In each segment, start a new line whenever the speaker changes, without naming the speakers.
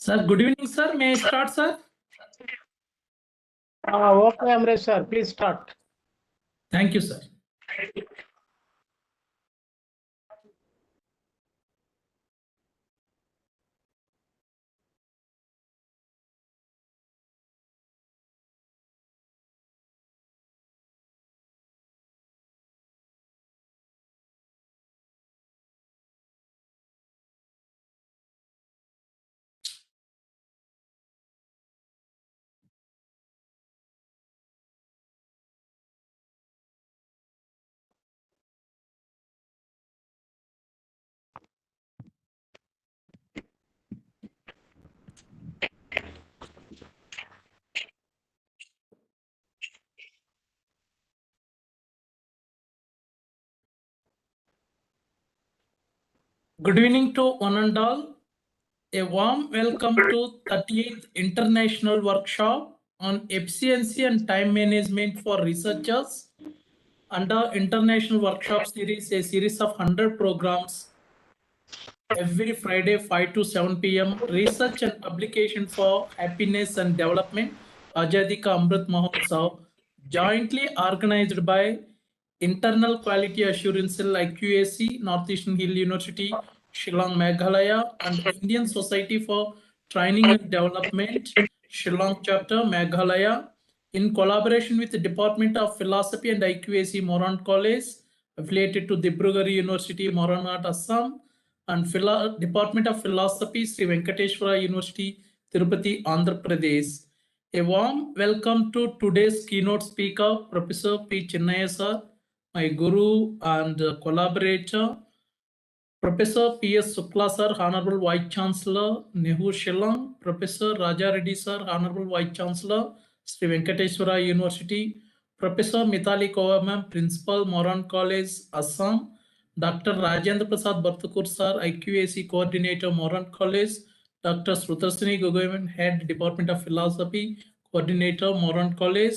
Sir, good evening, sir. May I start, sir?
Okay, Amrit sir, please start.
Thank you, sir. Good evening to one and all. A warm welcome to 38th International Workshop on Efficiency and Time Management for Researchers under International Workshop Series, a series of 100 programs every Friday 5 to 7 p.m. Research and Publication for Happiness and Development, Azadi ka Amrit Mahotsav, jointly organized by Internal Quality Assurance Cell IQAC, Northeastern Hill University, Shillong, Meghalaya, and Indian Society for Training and Development, Shillong Chapter, Meghalaya, in collaboration with the Department of Philosophy and IQAC Moran College, affiliated to Dibrugarh University, MORANHAT, ASSAM, and Department of Philosophy, Sri Venkateswara University, Tirupati, Andhra Pradesh. A warm welcome to today's keynote speaker, Professor P. Chinnaya sir, my guru and collaborator, Professor P.S. Sukla sir, Honorable Vice Chancellor, NEHU Shillong, Professor Raja Reddy sir, Honorable Vice Chancellor, Sri Venkateswara University, Professor Mithali Kaur ma'am, Principal, Moran College, Assam, Dr. Rajendra Prasad Bartukur sir, IQAC Coordinator, Moran College, Dr. Srutasini Gogoi, Head, Department of Philosophy, Coordinator, Moran College,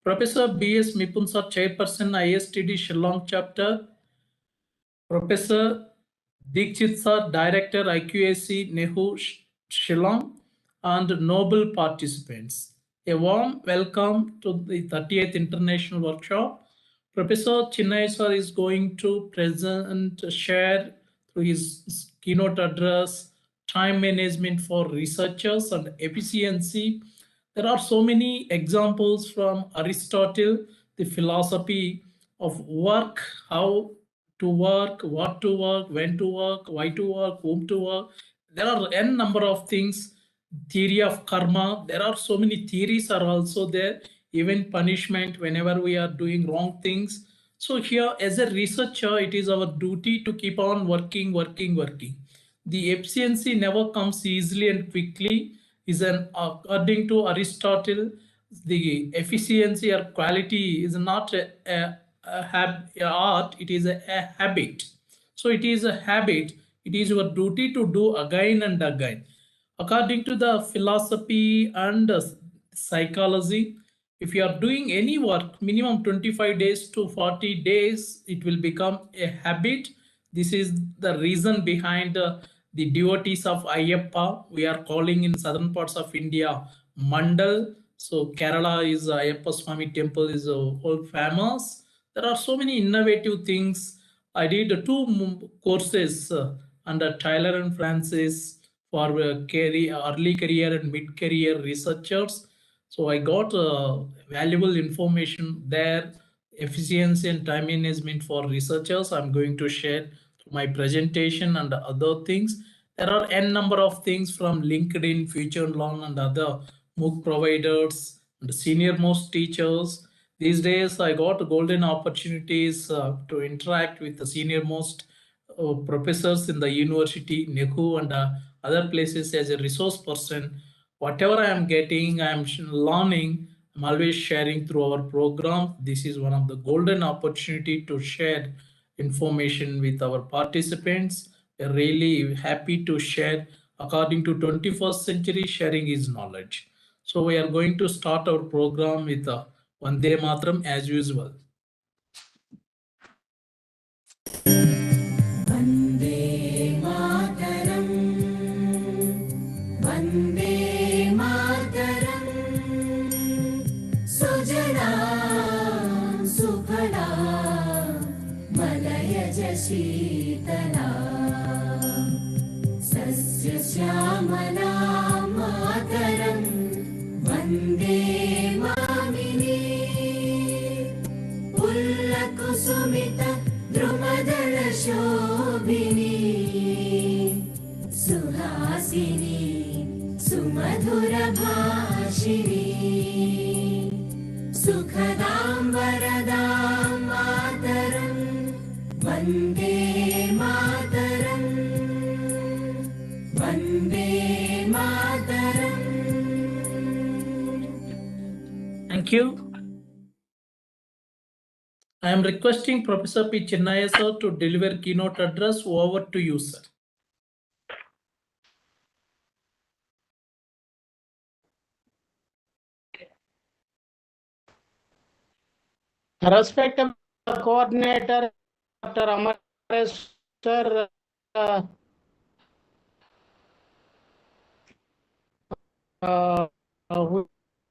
Professor B.S. Mipun sir, Chairperson, ISTD Shillong Chapter, Professor Dikshit sir, Director, IQAC, NEHU Shillong, and noble participants. A warm welcome to the 38th International Workshop. Professor Chinnaya sir is going to share through his keynote address, time management for researchers and efficiency. There are so many examples from Aristotle, the philosophy of work, how to work, what to work, when to work, why to work, whom to work. There are n number of things. Theory of karma. There are so many theories are also there. Even punishment whenever we are doing wrong things. So here, as a researcher, it is our duty to keep on working. The efficiency never comes easily and quickly. According to Aristotle, the efficiency or quality is not a art, it is a habit. So it is a habit. It is your duty to do again and again. According to the philosophy and psychology, if you are doing any work, minimum 25 days to 40 days, it will become a habit. This is the reason behind the devotees of Ayyappa. We are calling in southern parts of India Mandal. So Kerala is Ayyappa Swami temple is all famous. There are so many innovative things. I did two courses under Tyler and Francis for early career and mid-career researchers. So I got valuable information there, efficiency and time management for researchers. I'm going to share my presentation and other things. There are n number of things from LinkedIn, Future Learn and other MOOC providers and senior most teachers. These days I got golden opportunities to interact with the senior most professors in the university, NEHU and other places as a resource person. Whatever I am getting, I am learning, I'm always sharing through our program. This is one of the golden opportunity to share information with our participants. We're really happy to share. According to 21st century, sharing is knowledge. So we are going to start our program with Vande Mataram as usual.
Vande Mataram, Vande Sheetla सस्यश्यामला मातरं वन्दे मामिनी पुल्लकुसुमित द्रुमदलशोभिनी सुहासिनी सुमधुरभाषिणी सुखदां वरदां मातरं वन्दे मातरं Vande Mataram.
Thank you. I am requesting Professor P. Chinnaya sir to deliver keynote address. Over to you, sir.
Respected coordinator, Dr. Amrit sir,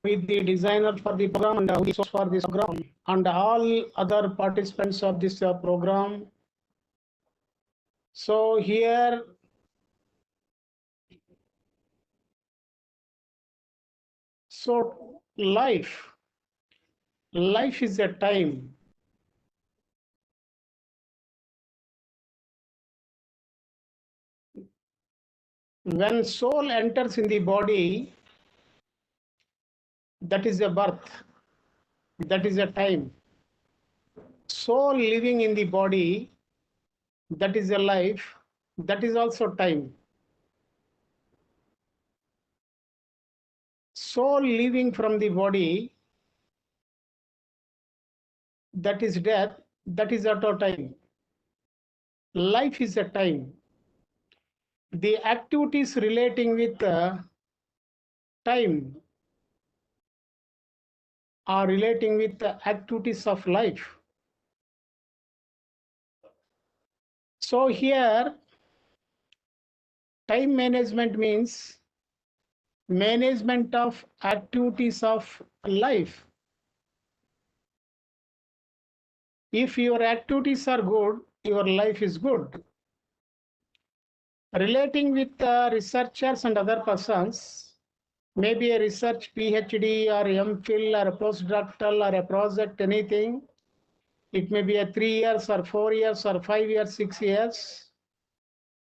with the designer for the program and the source for this program, and all other participants of this program. So here, life is a time. When soul enters in the body, that is a birth, that is a time. Soul living in the body, that is a life, that is also time. Soul leaving from the body, that is death, that is auto time. Life is a time. The activities relating with time are relating with the activities of life. So here, time management means management of activities of life. If your activities are good, your life is good. Relating with researchers and other persons, maybe a research PhD or MPhil or a postdoctoral or a project, anything. It may be a 3 years or 4 years or 5 years, 6 years.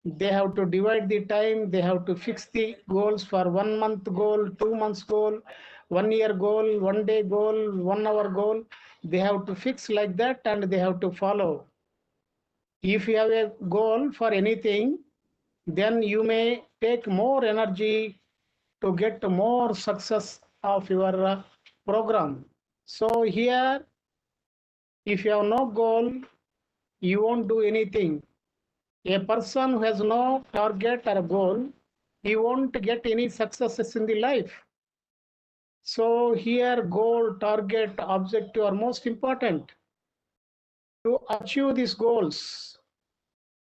They have to divide the time. They have to fix the goals for 1 month goal, 2 months goal, 1 year goal, 1 day goal, 1 hour goal. They have to fix like that and they have to follow. If you have a goal for anything, then you may take more energy to get more success of your program. So here, if you have no goal, you won't do anything. A person who has no target or goal, he won't get any successes in the life. So here, goal, target, objective are most important. To achieve these goals,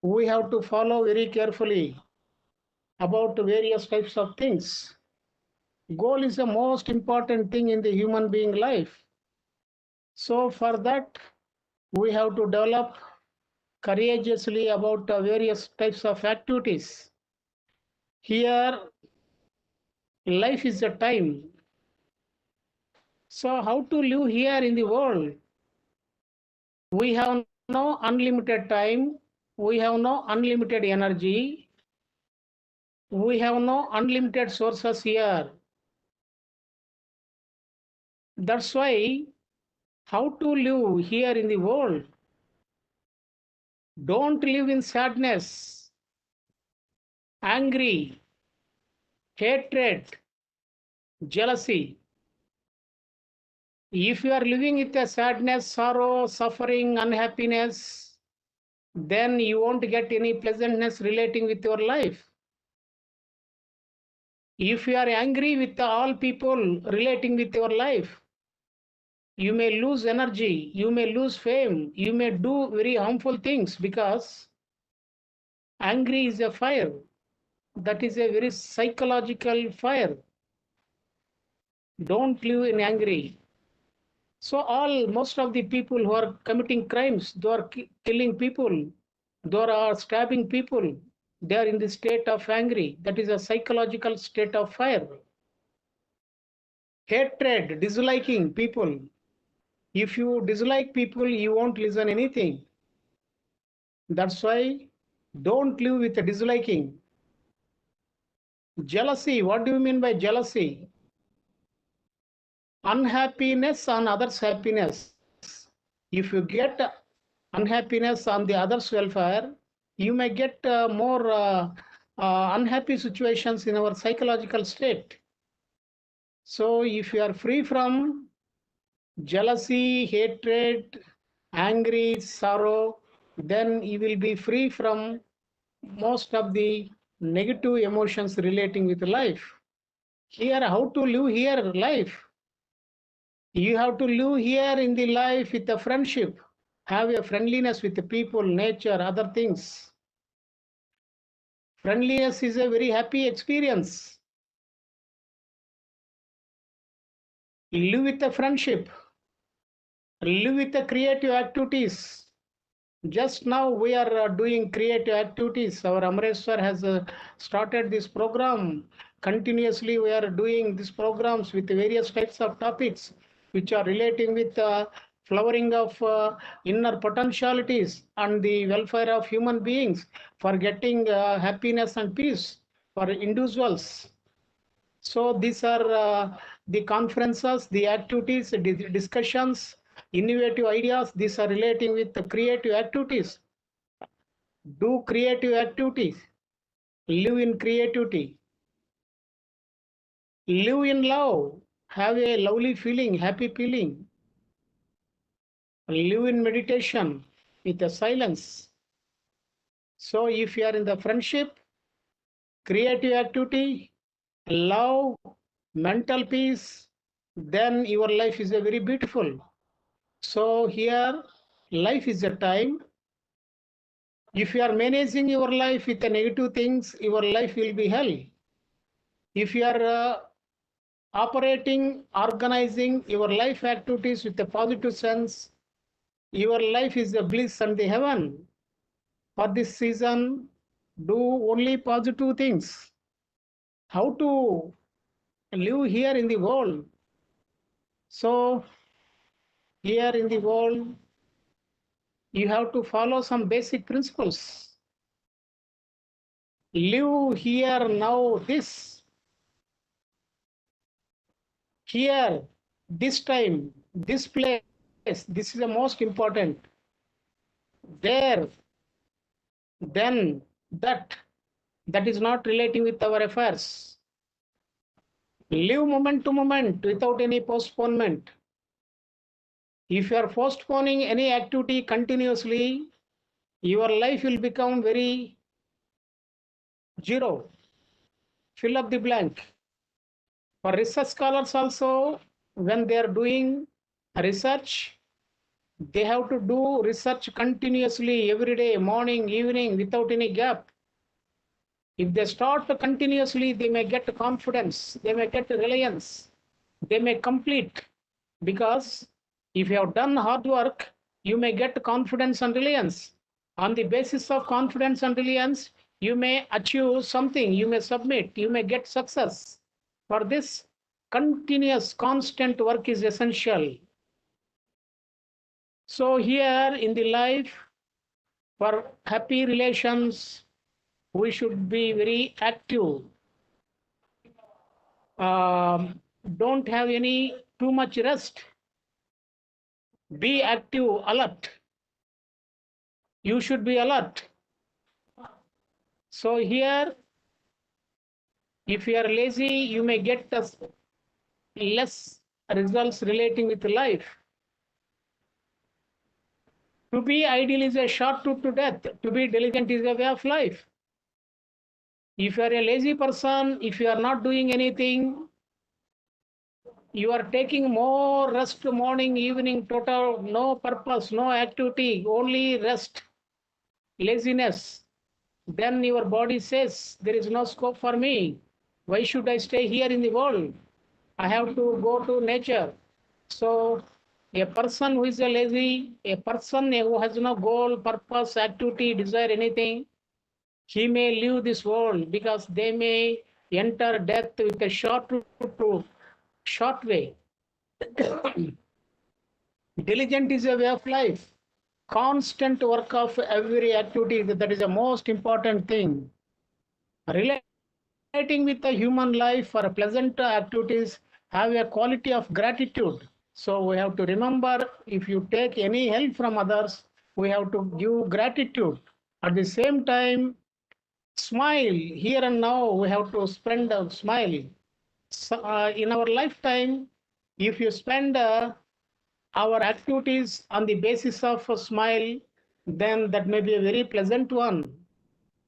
we have to follow very carefully about various types of things. Goal is the most important thing in the human being life. So for that, we have to develop courageously about various types of activities. Here, life is a time. So how to live here in the world? We have no unlimited time. We have no unlimited energy. We have no unlimited sources here. That's why how to live here in the world? Don't live in sadness, angry, hatred, jealousy. If you are living with a sadness, sorrow, suffering, unhappiness, then you won't get any pleasantness relating with your life. If you are angry with all people relating with your life, you may lose energy, you may lose fame, you may do very harmful things because angry is a fire. That is a very psychological fire. Don't live in angry. So most of the people who are committing crimes, they are killing people. There are stabbing people. They are in the state of angry. That is a psychological state of fire. Hatred, disliking people. If you dislike people, you won't listen anything. That's why don't live with disliking. Jealousy, what do you mean by jealousy? Unhappiness on others' happiness. If you get unhappiness on the others' welfare, you may get more unhappy situations in our psychological state. So if you are free from jealousy, hatred, angry, sorrow, then you will be free from most of the negative emotions relating with life. Here, how to live here life? You have to live here in the life with a friendship, have a friendliness with the people, nature, other things. Friendliness is a very happy experience. Live with a friendship, live with the creative activities. Just now we are doing creative activities. Our Amretswar has started this program. Continuously we are doing these programs with various types of topics which are relating with flowering of inner potentialities and the welfare of human beings for getting happiness and peace for individuals. So these are the conferences, the activities, the discussions, innovative ideas. These are relating with the creative activities. Do creative activities. Live in creativity. Live in love. Have a lovely feeling, happy feeling. Live in meditation with the silence. So if you are in the friendship, creative activity, love, mental peace, then your life is a very beautiful. So here, life is a time. If you are managing your life with the negative things, your life will be hell. If you are operating, organizing your life activities with a positive sense, your life is a bliss and the heaven. For this season, do only positive things. How to live here in the world? So here in the world, you have to follow some basic principles. Live here now this. Here, this time, this place, this is the most important. There, then, that is not relating with our affairs. Live moment to moment without any postponement. If you are postponing any activity continuously, your life will become very zero. Fill up the blank. For research scholars also, when they are doing research, they have to do research continuously every day, morning, evening, without any gap. If they start continuously, they may get confidence, they may get reliance, they may complete. Because if you have done hard work, you may get confidence and reliance. On the basis of confidence and reliance, you may achieve something, you may submit, you may get success. For this, continuous, constant work is essential. So here in the life, for happy relations, we should be very active. Don't have any too much rest. Be active, alert. You should be alert. So here, if you are lazy, you may get less results relating with life. To be idle is a shortcut to death. To be diligent is a way of life. If you are a lazy person, if you are not doing anything, you are taking more rest morning, evening, total, no purpose, no activity, only rest, laziness. Then your body says, there is no scope for me. Why should I stay here in the world? I have to go to nature. So A person who is a lazy, a person who has no goal, purpose, activity, desire, anything, he may leave this world because they may enter death with a short way. Diligent is a way of life. Constant work of every activity, that is the most important thing. Relating with the human life for pleasant activities have a quality of gratitude. So we have to remember, if you take any help from others, we have to give gratitude. At the same time, smile. Here and now, we have to spend a smile. So, in our lifetime, if you spend our activities on the basis of a smile, then that may be a very pleasant one.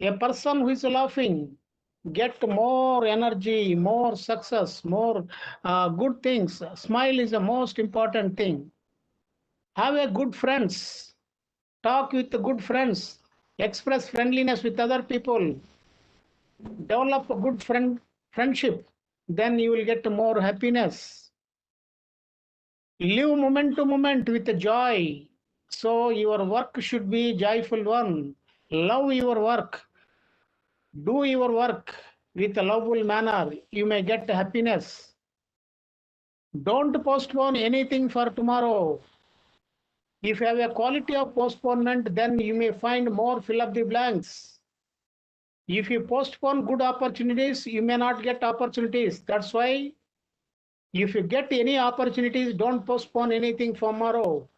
A person who is laughing get more energy, more success, more good things. Smile is the most important thing. Have a good friends. Talk with the good friends. Express friendliness with other people. Develop a good friendship. Then you will get more happiness. Live moment to moment with joy. So your work should be joyful one. Love your work. Do your work with a lovable manner. You may get happiness. Don't postpone anything for tomorrow. If you have a quality of postponement, then you may find more fill up the blanks. If you postpone good opportunities, you may not get opportunities. That's why if you get any opportunities, don't postpone anything for tomorrow.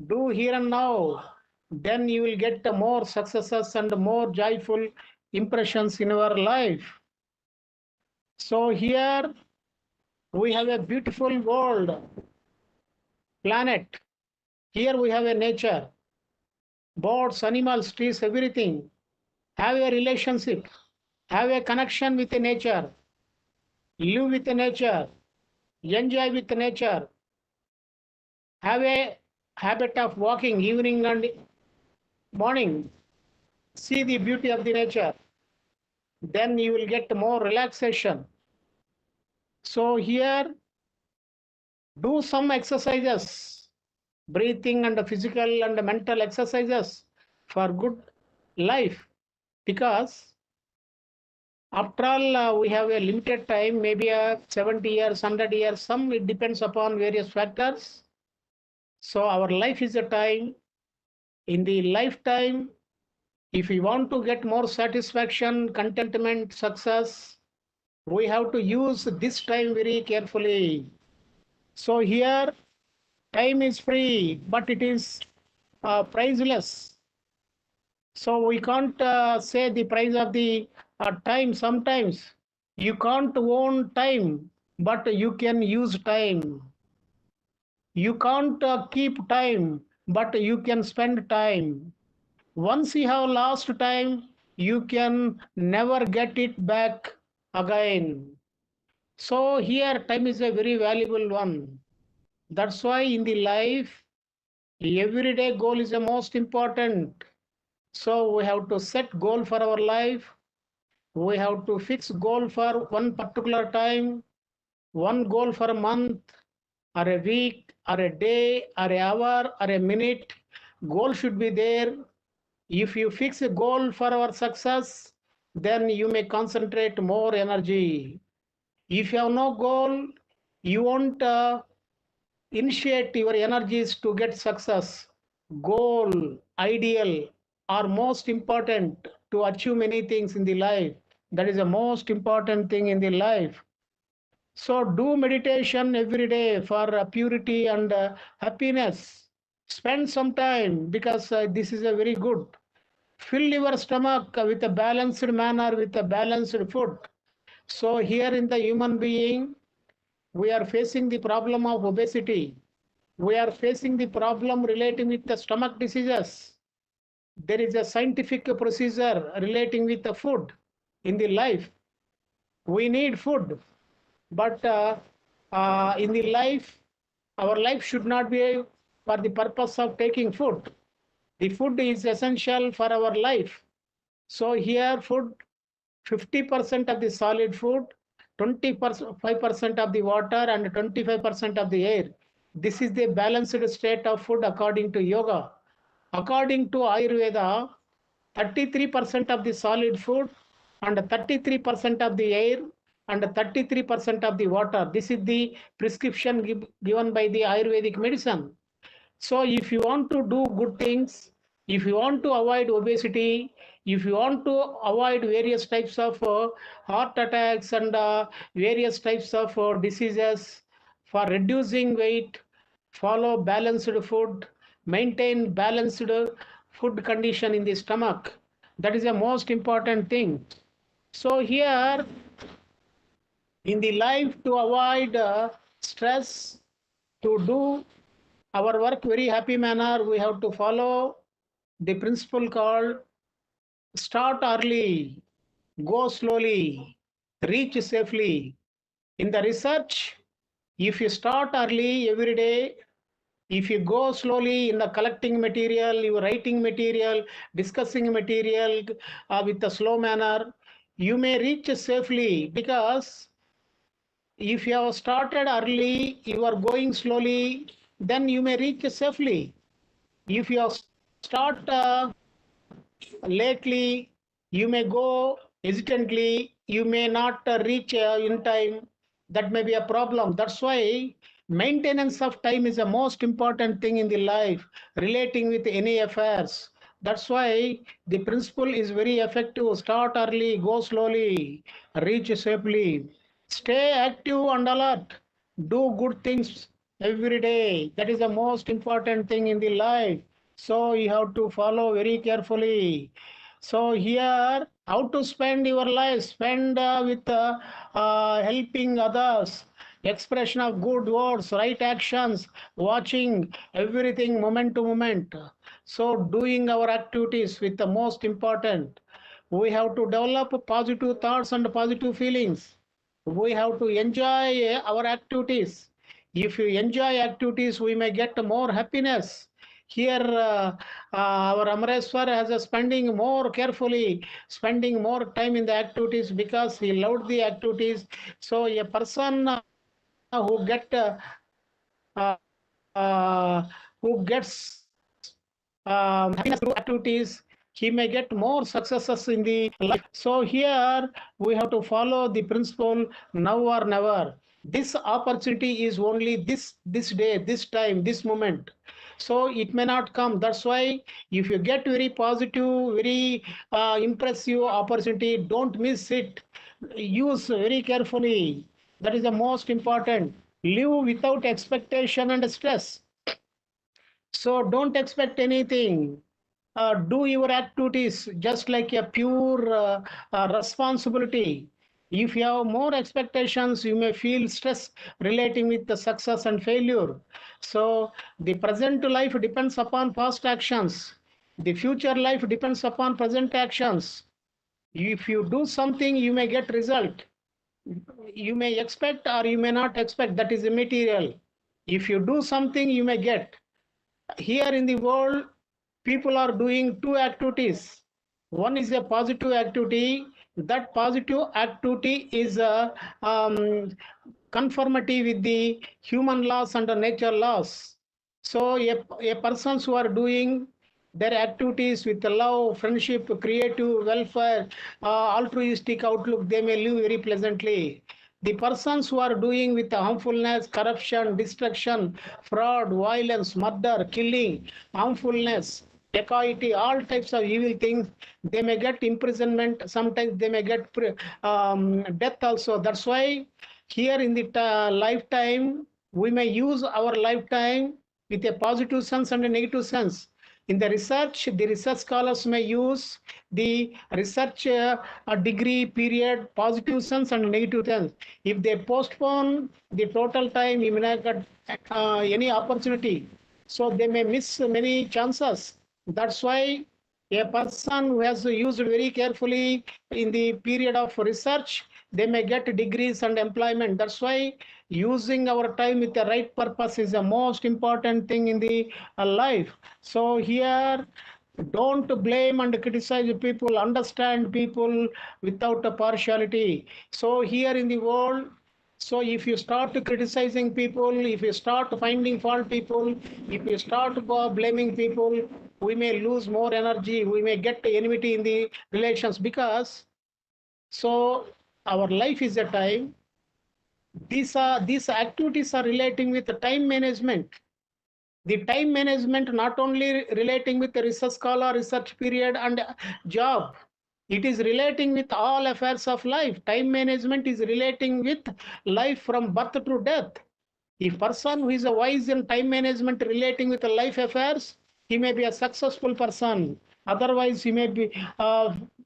Do here and now. Then you will get more successes and more joyful impressions in your life. So here we have a beautiful world, planet. Here we have a nature, birds, animals, trees, everything. Have a relationship, have a connection with the nature, live with the nature, enjoy with the nature, have a habit of walking evening and morning, see the beauty of the nature. Then you will get more relaxation. So here, do some exercises, breathing and physical and mental exercises for good life, because after all, we have a limited time, maybe 70 years, 100 years, some it depends upon various factors. So our life is a time. In the lifetime, if we want to get more satisfaction, contentment, success, we have to use this time very carefully. So here, time is free, but it is priceless. So we can't say the price of the time. Sometimes you can't own time, but you can use time. You can't keep time, but you can spend time. Once you have lost time, you can never get it back again. So here, time is a very valuable one. That's why in the life, everyday goal is the most important. So we have to set goal for our life. We have to fix goal for one particular time, one goal for a month, or a week, or a day, or an hour, or a minute. Goal should be there. If you fix a goal for our success, then you may concentrate more energy. If you have no goal, you won't initiate your energies to get success. Goal, ideal are most important to achieve many things in the life. That is the most important thing in the life. So do meditation every day for purity and happiness. Spend some time, because this is a very good. Fill your stomach with a balanced manner, with a balanced food. So here in the human being, we are facing the problem of obesity. We are facing the problem relating with the stomach diseases. There is a scientific procedure relating with the food in the life. We need food, but in the life, our life should not be for the purpose of taking food. The food is essential for our life. So here food, 50% of the solid food, 25% of the water, and 25% of the air. This is the balanced state of food according to yoga. According to Ayurveda, 33% of the solid food and 33% of the air and 33% of the water. This is the prescription given by the Ayurvedic medicine. So if you want to do good things, if you want to avoid obesity, if you want to avoid various types of heart attacks and various types of diseases, for reducing weight, follow balanced food, maintain balanced food condition in the stomach. That is the most important thing. So here in the life, to avoid stress, to do our work very happy manner, we have to follow the principle called start early, go slowly, reach safely. In the research, if you start early every day, if you go slowly in the collecting material, you writing material, discussing material with a slow manner, you may reach safely, because if you have started early, you are going slowly, then you may reach safely. If you start lately, you may go hesitantly, you may not reach in time. That may be a problem. That's why maintenance of time is the most important thing in the life relating with any affairs. That's why the principle is very effective. Start early, go slowly, reach safely. Stay active and alert. Do good things every day. That is the most important thing in the life. So you have to follow very carefully. So here, how to spend your life? Spend with helping others, expression of good words, right actions, watching everything moment to moment. So doing our activities with the most important. We have to develop positive thoughts and positive feelings. We have to enjoy our activities. If you enjoy activities, we may get more happiness. Here, our Amreswar has a spending more carefully, spending more time in the activities because he loved the activities. So a person who gets happiness through activities, he may get more successes in the life. So here we have to follow the principle now or never. This opportunity is only this day, this time, this moment. So it may not come. That's why if you get very positive, very impressive opportunity, don't miss it. Use very carefully. That is the most important. Live without expectation and stress. So don't expect anything. Do your activities just like a pure responsibility. If you have more expectations, you may feel stress relating with the success and failure. So the present life depends upon past actions. The future life depends upon present actions. If you do something, you may get result. You may expect or you may not expect. That is immaterial. If you do something, you may get. Here in the world, people are doing two activities. One is a positive activity. That positive activity is a conformity with the human laws and the nature laws. So a persons who are doing their activities with love, friendship, creative, welfare, altruistic outlook, they may live very pleasantly. The persons who are doing with harmfulness, corruption, destruction, fraud, violence, murder, killing, harmfulness, dacoity, all types of evil things, they may get imprisonment. Sometimes they may get death also. That's why here in the lifetime, we may use our lifetime with a positive sense and a negative sense. In the research scholars may use the research degree period, positive sense and negative sense. If they postpone the total time, you may not get any opportunity. So they may miss many chances. That's why a person who has used very carefully in the period of research, they may get degrees and employment. That's why using our time with the right purpose is the most important thing in the life. So here, don't blame and criticize people, understand people without a partiality. So here in the world, So if you start criticizing people, if you start finding fault people, if you start blaming people, we may lose more energy. We may get enmity in the relations because so our life is a time. These activities are relating with the time management. The time management not only relating with the research scholar, research period and job. It is relating with all affairs of life. Time management is relating with life from birth to death. A person who is a wise in time management relating with the life affairs, he may be a successful person. Otherwise, he may be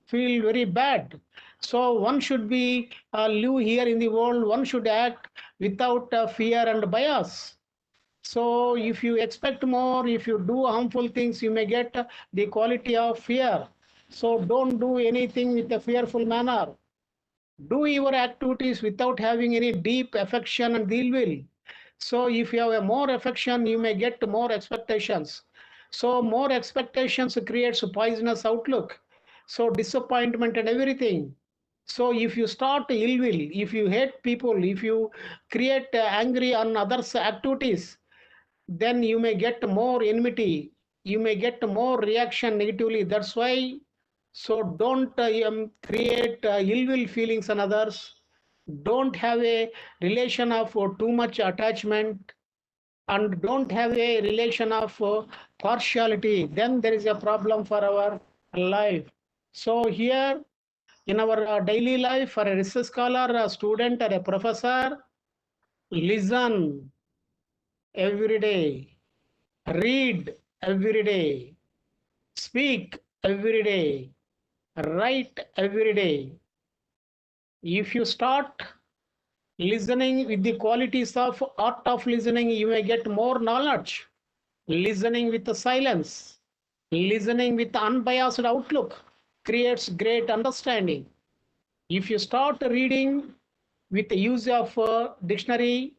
feel very bad. So one should be live here in the world. One should act without fear and bias. So if you expect more, if you do harmful things, you may get the quality of fear. So don't do anything with a fearful manner. Do your activities without having any deep affection and ill will. So if you have a more affection, you may get more expectations. So more expectations creates a poisonous outlook. So disappointment and everything. So if you start ill will, if you hate people, if you create angry on others' activities, then you may get more enmity, you may get more reaction negatively. That's why, so don't create ill will feelings on others. Don't have a relation of too much attachment, and don't have a relation of partiality. Then there is a problem for our life. So here in our daily life, for a research scholar, a student, or a professor, listen every day, read every day, speak every day, write every day. If you start listening with the qualities of art of listening, you may get more knowledge. Listening with the silence, listening with unbiased outlook creates great understanding. If you start reading with the use of a dictionary,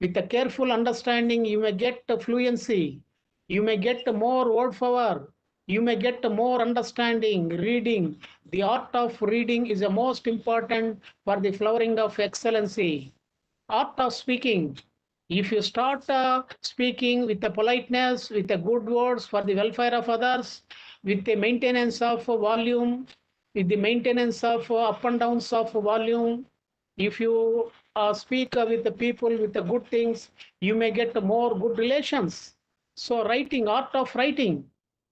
with a careful understanding, you may get fluency, you may get more word power, you may get more understanding. Reading, the art of reading is the most important for the flowering of excellency. Art of speaking. If you start speaking with the politeness, with the good words for the welfare of others, with the maintenance of volume, with the maintenance of up and downs of volume, if you speak with the people with the good things, you may get more good relations. So writing, art of writing.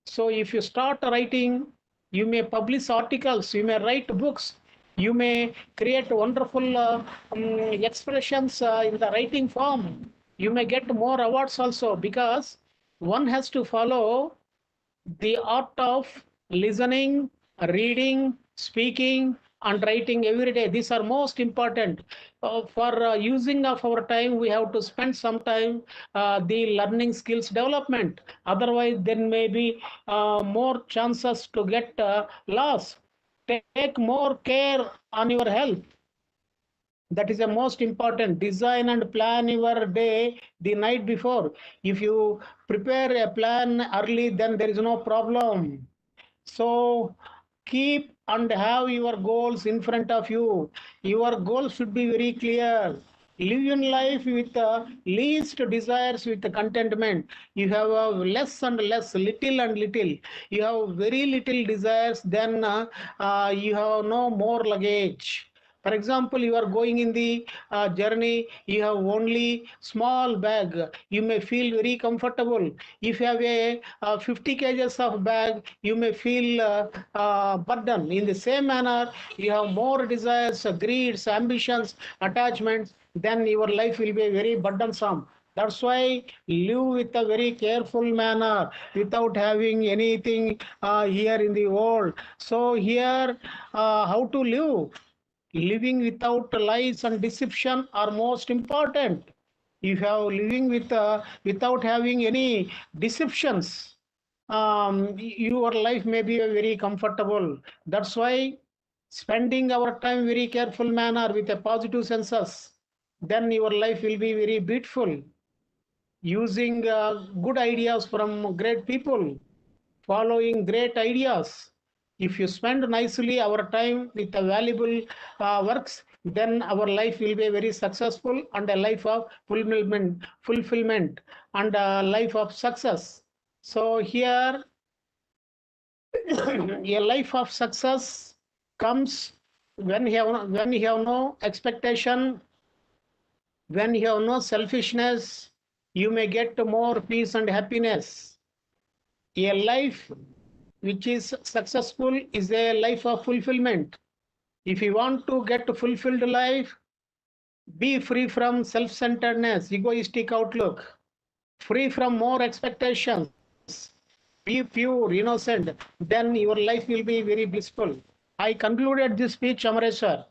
So if you start writing, you may publish articles, you may write books, you may create wonderful expressions in the writing form. You may get more awards also, because one has to follow the art of listening, reading, speaking, and writing every day. These are most important. For using of our time, we have to spend some time the learning skills development. Otherwise, there may be more chances to get lost. Take more care on your health. That is the most important. Design and plan your day the night before. If you prepare a plan early, then there is no problem. So keep and have your goals in front of you. Your goals should be very clear. Live in life with the least desires, with the contentment. You have less and less, little and little. You have very little desires, then you have no more luggage. For example, you are going in the journey, you have only small bag, you may feel very comfortable. If you have a 50 kgs of bag, you may feel burden. In the same manner, you have more desires, greeds, ambitions, attachments, then your life will be very burdensome. That's why live with a very careful manner without having anything here in the world. So here, how to live? Living without lies and deception are most important. If you are living without having any deceptions, your life may be very comfortable. That's why spending our time very careful manner with a positive senses, then your life will be very beautiful. Using good ideas from great people, following great ideas. If you spend nicely our time with the valuable works, then our life will be very successful and a life of fulfillment and a life of success. So here, a life of success comes when you have no expectation, when you have no selfishness, you may get more peace and happiness. A life which is successful is a life of fulfillment. If you want to get a fulfilled life, be free from self-centeredness, egoistic outlook, free from more expectations, be pure, innocent, then your life will be very blissful. I concluded this speech, Amrit sir.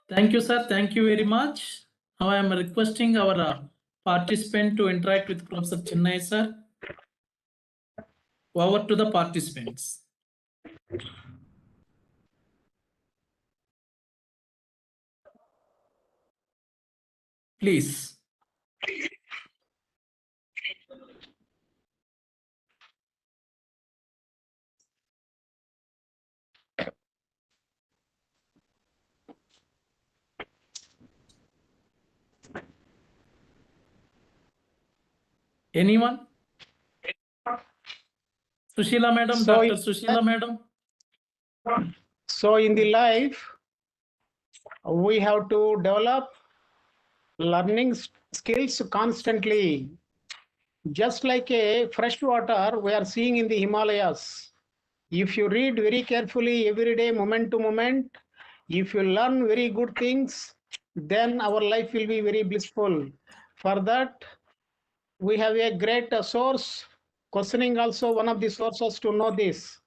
Thank you, sir. Thank you very much. Now I am requesting our participant to interact with Professor Chennai, sir. Over to the participants. Please. Anyone? Sushila madam,
So,
Dr. Sushila madam.
So in the life, we have to develop learning skills constantly. Just like a fresh water we are seeing in the Himalayas. If you read very carefully every day, moment to moment, if you learn very good things, then our life will be very blissful. For that, we have a great source. Questioning also one of the sources to know this.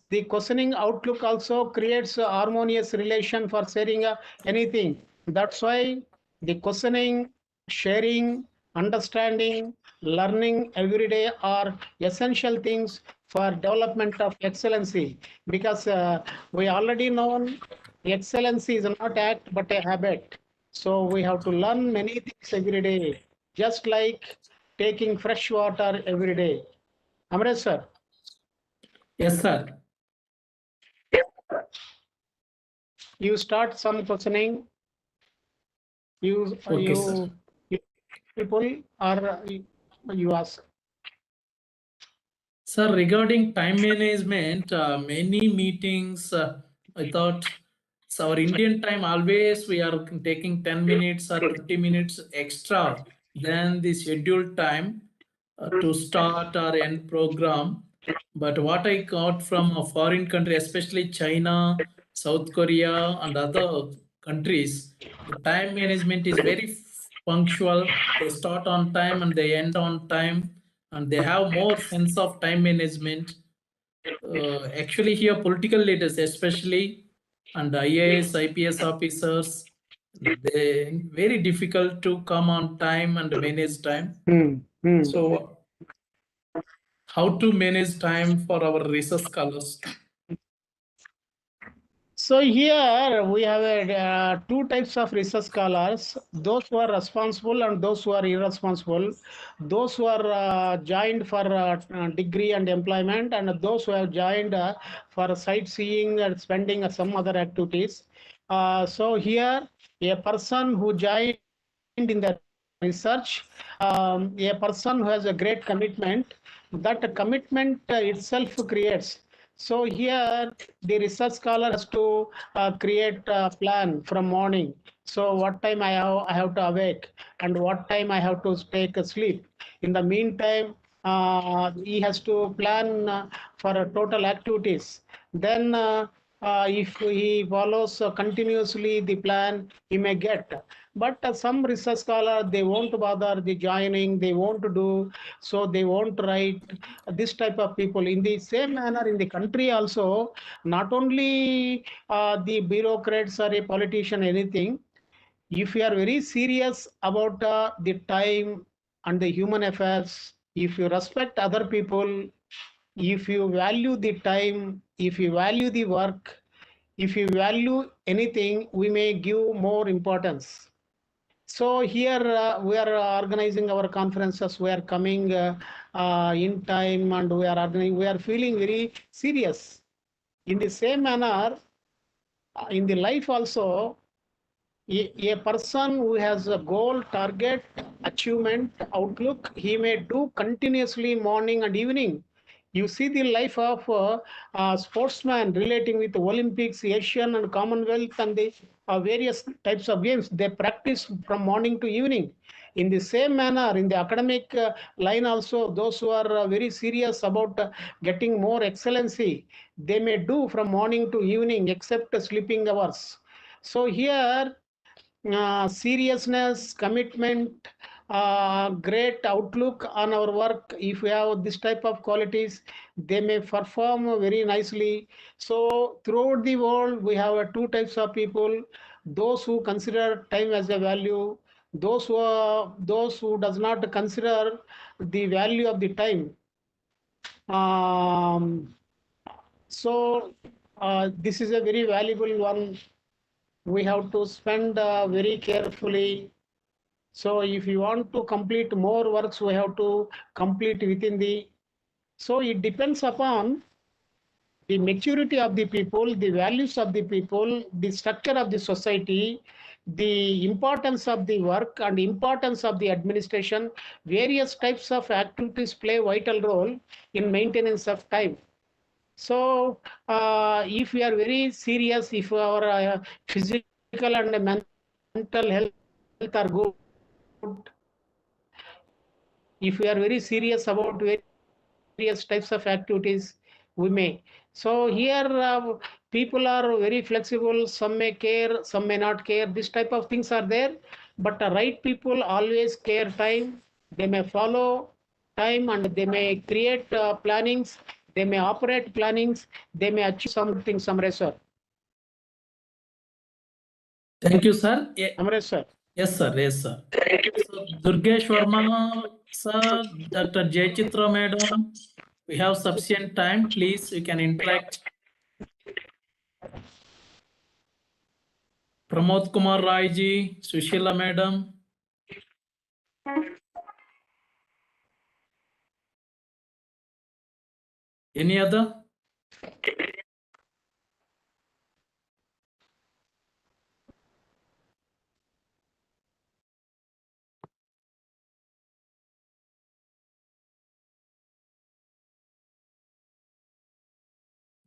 The questioning outlook also creates a harmonious relation for sharing anything. That's why the questioning, sharing, understanding, learning every day are essential things for development of excellency. Because we already know excellency is not act but a habit. So we have to learn many things every day, just like taking fresh water every day. Amrit sir.
Yes, sir.
You start some questioning.
Okay, sir.
You people or you ask.
Sir, regarding time management, many meetings, I thought so our Indian time always we are taking 10 minutes or 20 minutes extra than the scheduled time to start or end program. But what I got from a foreign country, especially China, South Korea, and other countries, the time management is very punctual. They start on time and they end on time, and they have more sense of time management. Actually, here political leaders, especially and IAS, IPS officers, they very difficult to come on time and manage time. So, how to manage time for our research scholars?
So here we have two types of research scholars: those who are responsible and those who are irresponsible. Those who are joined for degree and employment, and those who have joined for sightseeing and spending some other activities. So here, a person who joined in the research, a person who has a great commitment, that commitment itself creates. So here the research scholar has to create a plan from morning. So what time I have to awake and what time I have to take a sleep. In the meantime, he has to plan for total activities. Then if he follows continuously the plan, he may get. But some research scholar, they won't bother the joining, they won't do, so they won't write. This type of people. In the same manner, in the country also, not only the bureaucrats or a politician, anything, if you are very serious about the time and the human affairs, if you respect other people, if you value the time, if you value the work, if you value anything, we may give more importance. So here we are organizing our conferences. We are coming in time, and we are organizing. We are feeling very serious. In the same manner, in the life also, a person who has a goal, target, achievement, outlook, he may do continuously morning and evening. You see the life of a sportsman relating with Olympics, Asian and Commonwealth and the various types of games. They practice from morning to evening. In the same manner, in the academic line also, those who are very serious about getting more excellency, they may do from morning to evening except sleeping hours. So here, seriousness, commitment, great outlook on our work. If we have this type of qualities, they may perform very nicely. So throughout the world, we have two types of people: those who consider time as a value, those who does not consider the value of the time. Um, this is a very valuable one. We have to spend very carefully. So if you want to complete more works, we have to complete within the. So it depends upon the maturity of the people, the values of the people, the structure of the society, the importance of the work and importance of the administration. Various types of activities play vital role in maintenance of time. So if we are very serious, if our physical and mental health are good, if we are very serious about various types of activities, we may. So here people are very flexible. Some may care, some may not care. This type of things are there. But the right people always care time. They may follow time and they may create plannings. They may operate plannings. They may achieve something, some result.
Thank you, sir.
Amrit sir.
Yes, sir. Yes, sir. So, Durgesh Verma, sir, Dr. Jayachitra, madam, we have sufficient time. Please, you can interact. Pramod Kumar Rai ji, Sushila, madam. Any other?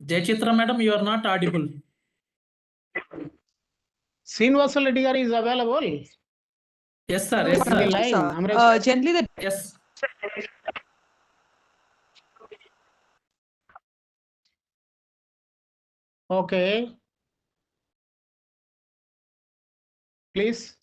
Jayachitra, madam, you are not audible.
Srinivasa Reddy garu is available.
Yes, sir. Yes,
In the
sir.
line. Amrit sir.
Generally, the
Yes.
Okay. Please.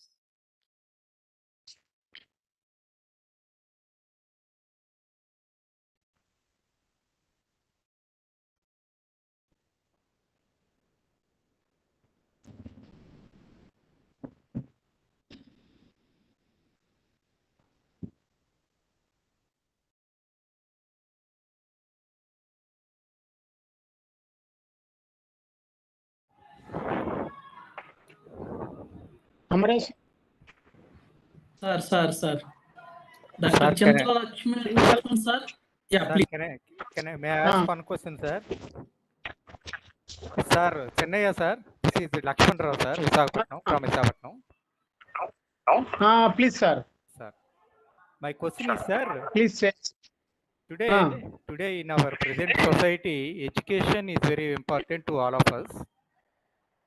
Amrit.
Sir. Dr. Chandra Lakshman, sir. Yeah,
Sir,
please.
may I ask one question, sir? Sir, Chennai, sir. This is Lakshman Rao, sir, Visakhapatnam, from Visakhapatnam.
Please, sir.
Sir, my question is, sir.
Please say.
Today in our present society, education is very important to all of us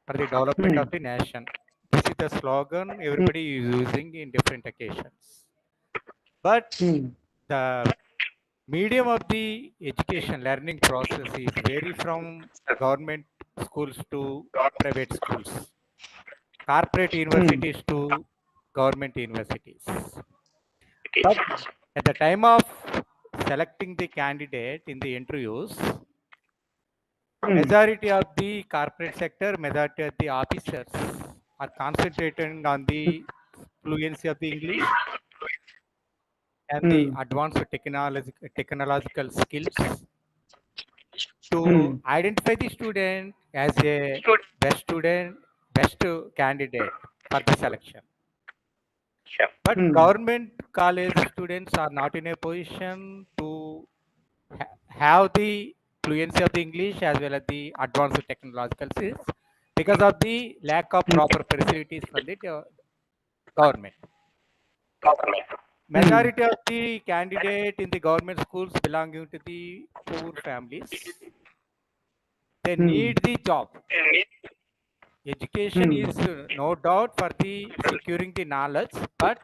for the development of the nation. This is the slogan everybody is using in different occasions. But the medium of the education learning process is vary from government schools to private schools, corporate universities to government universities. But at the time of selecting the candidate in the interviews, majority of the corporate sector, majority of the officers are concentrating on the fluency of the English and the advanced technological skills to identify the student as a best candidate for the selection. But government college students are not in a position to have the fluency of the English as well as the advanced technological skills. because of the lack of proper facilities from the government. Majority of the candidate in the government schools belonging to the poor families, they need the job. Education is no doubt for the securing the knowledge, but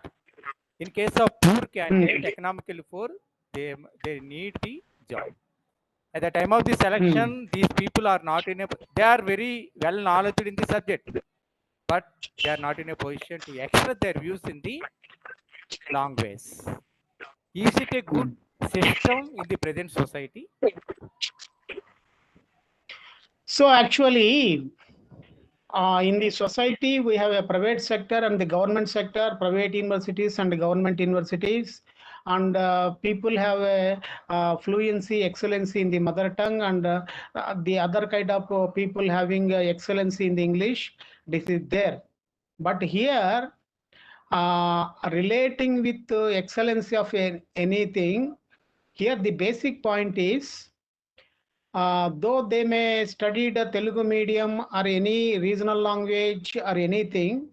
in case of poor candidate, economically poor, they need the job. At the time of the selection, these people are not in a, they are very well knowledge in the subject, but they are not in a position to express their views in the long ways. Is it a good system in the present society?
So actually, in the society, we have a private sector and the government sector, private universities and government universities. And people have a fluency, excellency in the mother tongue, and the other kind of people having excellency in the English. This is there. But here, relating with excellency of anything, here the basic point is, though they may study the Telugu medium or any regional language or anything,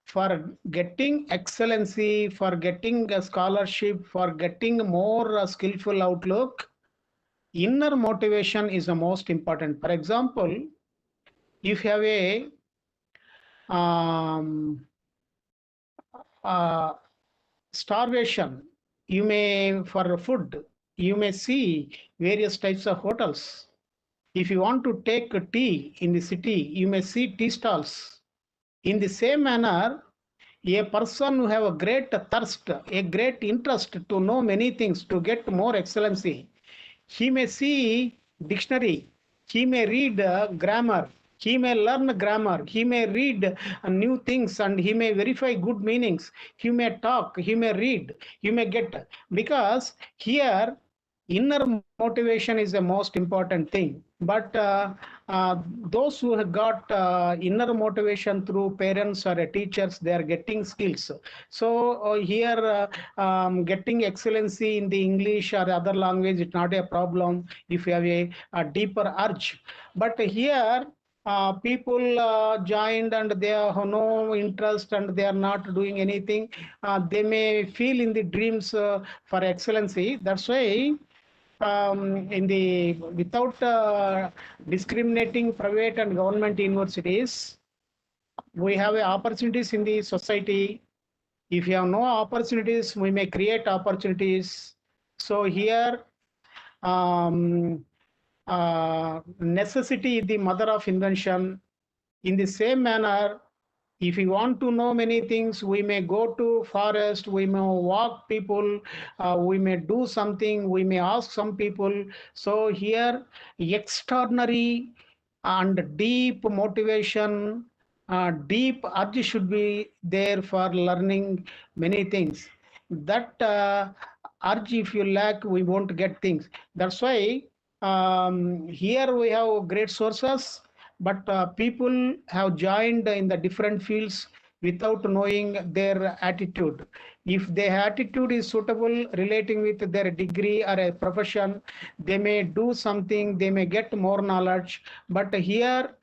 for getting excellency, for getting a scholarship, for getting more skillful outlook, inner motivation is the most important. For example, if you have a starvation, you may, for food, you may see various types of hotels. If you want to take tea in the city, you may see tea stalls. In the same manner, a person who have a great thirst, a great interest to know many things, to get more excellency, he may see dictionary, he may read grammar, he may learn grammar, he may read new things, and he may verify good meanings, he may talk, he may read, he may get, because here inner motivation is the most important thing. But those who have got inner motivation through parents or teachers, they are getting skills. So here getting excellency in the English or other language is not a problem if you have a deeper urge. But here people joined and they have no interest and they are not doing anything. They may feel in the dreams for excellency. That's why in the without discriminating private and government universities, we have opportunities in the society. If you have no opportunities, we may create opportunities. So here necessity is the mother of invention. In the same manner, if we want to know many things, we may go to forest, we may walk people, we may do something, we may ask some people. So here, extraordinary and deep motivation, deep urge should be there for learning many things. That urge, if you lack, we won't get things. That's why here we have great sources, but people have joined in the different fields without knowing their attitude. If their attitude is suitable relating with their degree or a profession, they may do something, they may get more knowledge. But here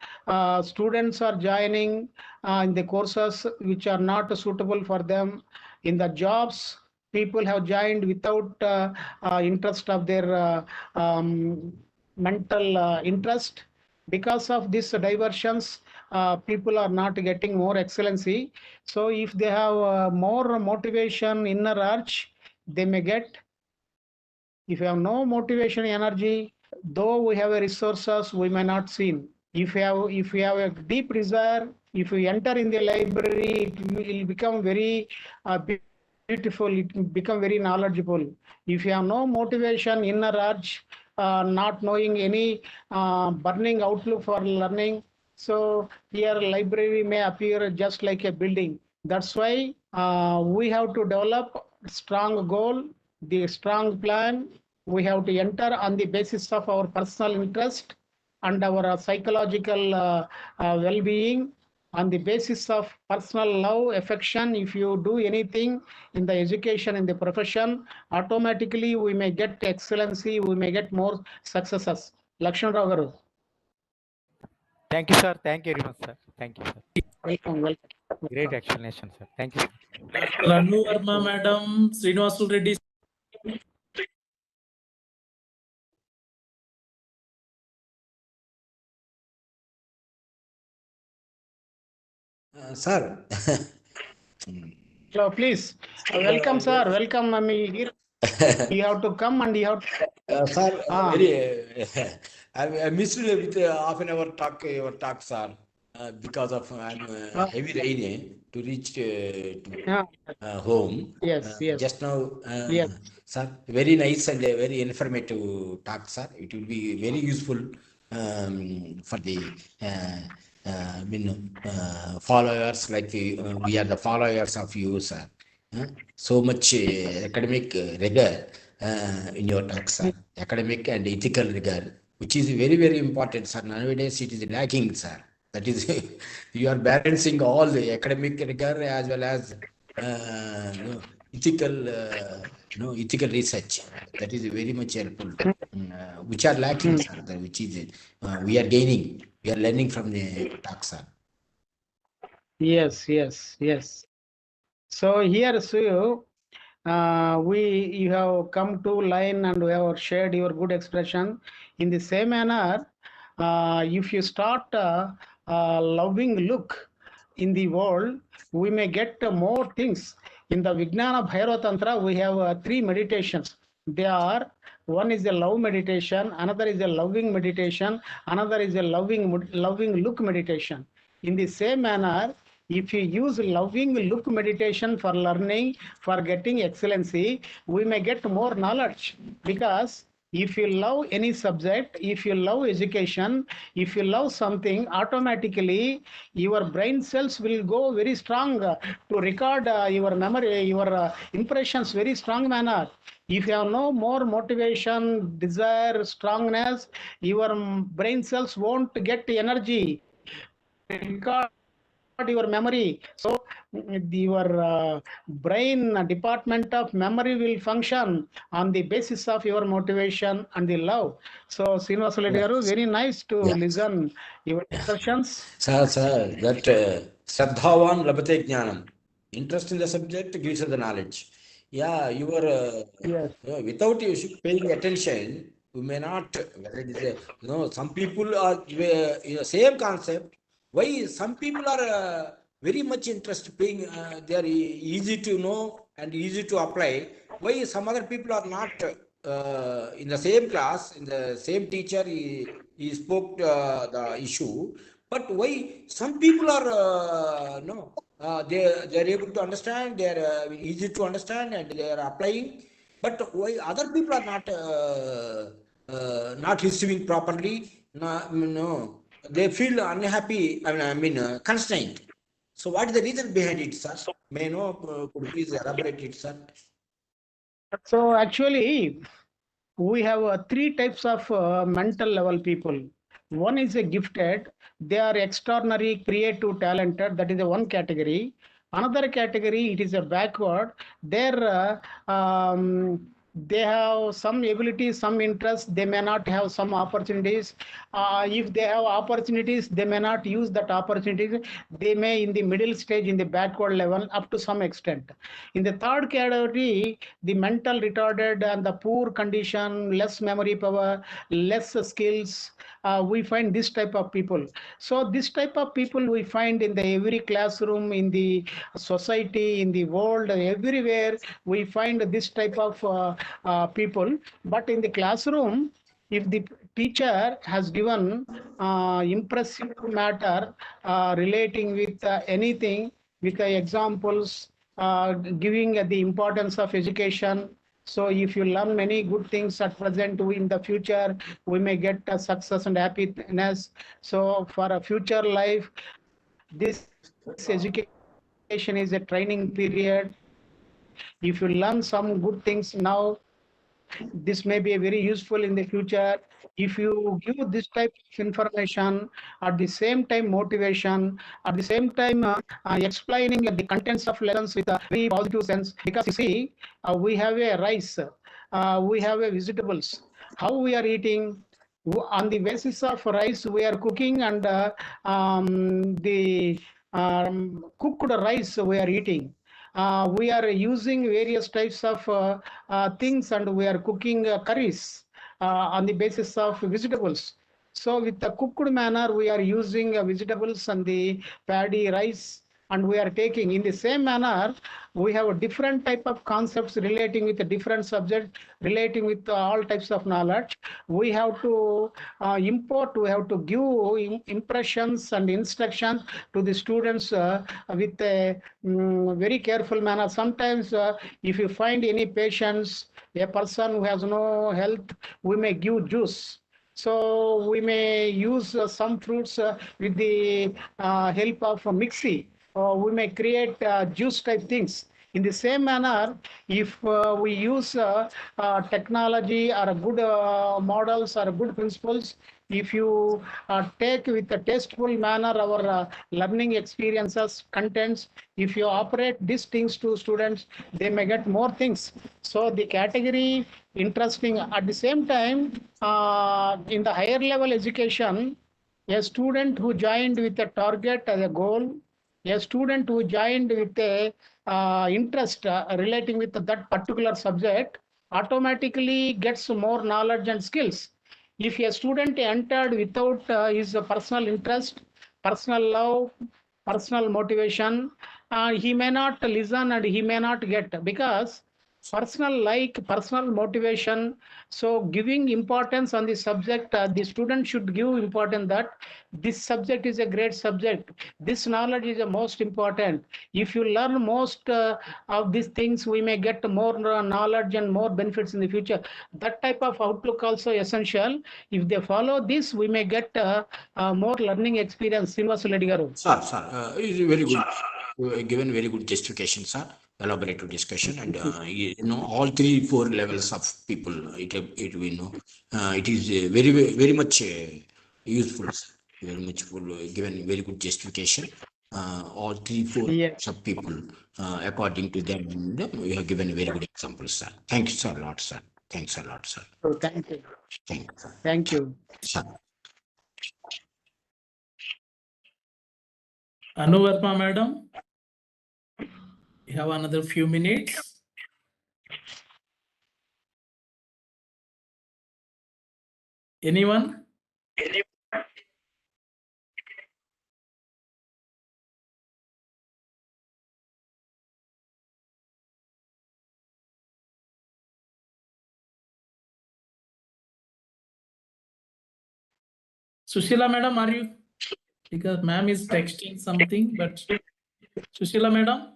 students are joining in the courses which are not suitable for them. In the jobs, people have joined without interest of their mental interest. Because of these diversions, people are not getting more excellency. So if they have more motivation, inner urge, they may get. If you have no motivation, energy, though we have a resources, we may not see. If you have a deep desire, if you enter in the library, it will become very beautiful, it will become very knowledgeable. If you have no motivation, inner urge, not knowing any burning outlook for learning, so here library may appear just like a building. That's why we have to develop strong goal, the strong plan. We have to enter on the basis of our personal interest and our psychological well-being. On the basis of personal love, affection, if you do anything in the education, in the profession, automatically we may get excellency, we may get more successes. Lakshman Rao garu.
Thank you, sir. Thank you very much, sir. Thank you, sir.
Welcome.
Great explanation, sir. Thank you, sir.
Dr. Anu Verma, Madam, Srinivasul Reddy.
Sir.
So please, welcome, sir. Welcome. I mean, here you have to come and you have to.
Sir, I missed with half an hour your talk, sir, because of heavy rain to reach to home.
Yes, yes.
Just now,
Yes.
sir, very nice and very informative talk, sir. It will be very useful for the followers, like we are the followers of you, sir. So much academic rigor in your talk, sir. Academic and ethical rigor, which is very, very important, sir. Nowadays it is lacking, sir. That is, you are balancing all the academic rigor as well as ethical, ethical research. That is very much helpful, which are lacking, sir. Which is we are gaining, we are learning from the talk, sir.
Yes, yes, yes. So here, so you have come to line and we have shared your good expression. In the same manner, if you start loving look in the world, we may get more things. In the Vijnana Bhairava Tantra, we have 3 meditations. They are, one is a love meditation, another is a loving meditation, another is a loving look meditation. In the same manner, if you use loving look meditation for learning, for getting excellency, we may get more knowledge. Because if you love any subject, if you love education, if you love something, automatically your brain cells will go very strong to record your memory, your impressions very strong manner. If you have no more motivation, desire, strongness, your brain cells won't get energy. Record your memory. So your brain department of memory will function on the basis of your motivation and the love. So Srinivasu garu, very nice to listen your discussions.
Sir, that Shraddhavan Labhate Jnanam. Interest in the subject gives us the knowledge. Yeah, you are without you paying attention, you may not. Whether it is some people are same concept. Why some people are very much interested paying? They are easy to know and easy to apply. Why some other people are not in the same class, in the same teacher? He spoke the issue, but why some people are they are able to understand, they are easy to understand, and they are applying, but why other people are not receiving properly? No, they feel unhappy. I mean constrained. So what is the reason behind it, sir? May I know? Could you please elaborate it, sir?
So actually, we have 3 types of mental level people. One is a gifted, they are extraordinary, creative, talented. That is the one category. Another category, it is a backward. They have some abilities, some interest. They may not have some opportunities. If they have opportunities, they may not use that opportunities. They may in the middle stage, in the backward level, up to some extent. In the third category, the mental retarded and the poor condition, less memory power, less skills, we find this type of people. So this type of people we find in the every classroom, in the society, in the world, everywhere we find this type of people. But in the classroom, if the teacher has given impressive matter relating with anything, with examples, giving the importance of education. So if you learn many good things at present, in the future, we may get success and happiness. So for a future life, this education is a training period. If you learn some good things now, this may be very useful in the future. If you give this type of information, at the same time motivation, at the same time explaining the contents of lessons with a very positive sense, because you see, we have a rice, we have a vegetables. How we are eating? On the basis of rice we are cooking, and the cooked rice we are eating. We are using various types of things, and we are cooking curries on the basis of vegetables. So with the cooked manner, we are using vegetables and the paddy rice, and we are taking in the same manner. We have a different type of concepts relating with a different subject, relating with all types of knowledge. We have to import, we have to give impressions and instructions to the students with a very careful manner. Sometimes if you find any patients, a person who has no health, we may give juice. So we may use some fruits with the help of a mixie. We may create juice type things. In the same manner, if we use technology or good models or good principles, if you take with a tasteful manner our learning experiences, contents, if you operate these things to students, they may get more things. So the category interesting. At the same time, in the higher level education, a student who joined with a target as a goal, a student who joined with a interest relating with that particular subject automatically gets more knowledge and skills. If a student entered without his personal interest, personal love, personal motivation, he may not listen and he may not get, because personal like, personal motivation. So giving importance on the subject, the student should give importance that this subject is a great subject, this knowledge is the most important. If you learn most of these things, we may get more knowledge and more benefits in the future. That type of outlook also essential. If they follow this, we may get more learning experience. Srinivas Reddy garu.
Sir, is very good. You have given very good justification, sir. Elaborative discussion, and all 3-4 levels of people. It we know it is very much useful. Sir. Very much full, given very good justification. All 3-4
Yes.
sub people, according to them, you have given very good examples, sir. Thank you, sir, a lot, sir. Thanks a lot, sir.
So thank you.
Thank you, sir.
Thank you.
Sir.
Anu Verma, madam, you have another few minutes. Anyone? Sushila madam, are you? Because ma'am is texting something, but Sushila madam?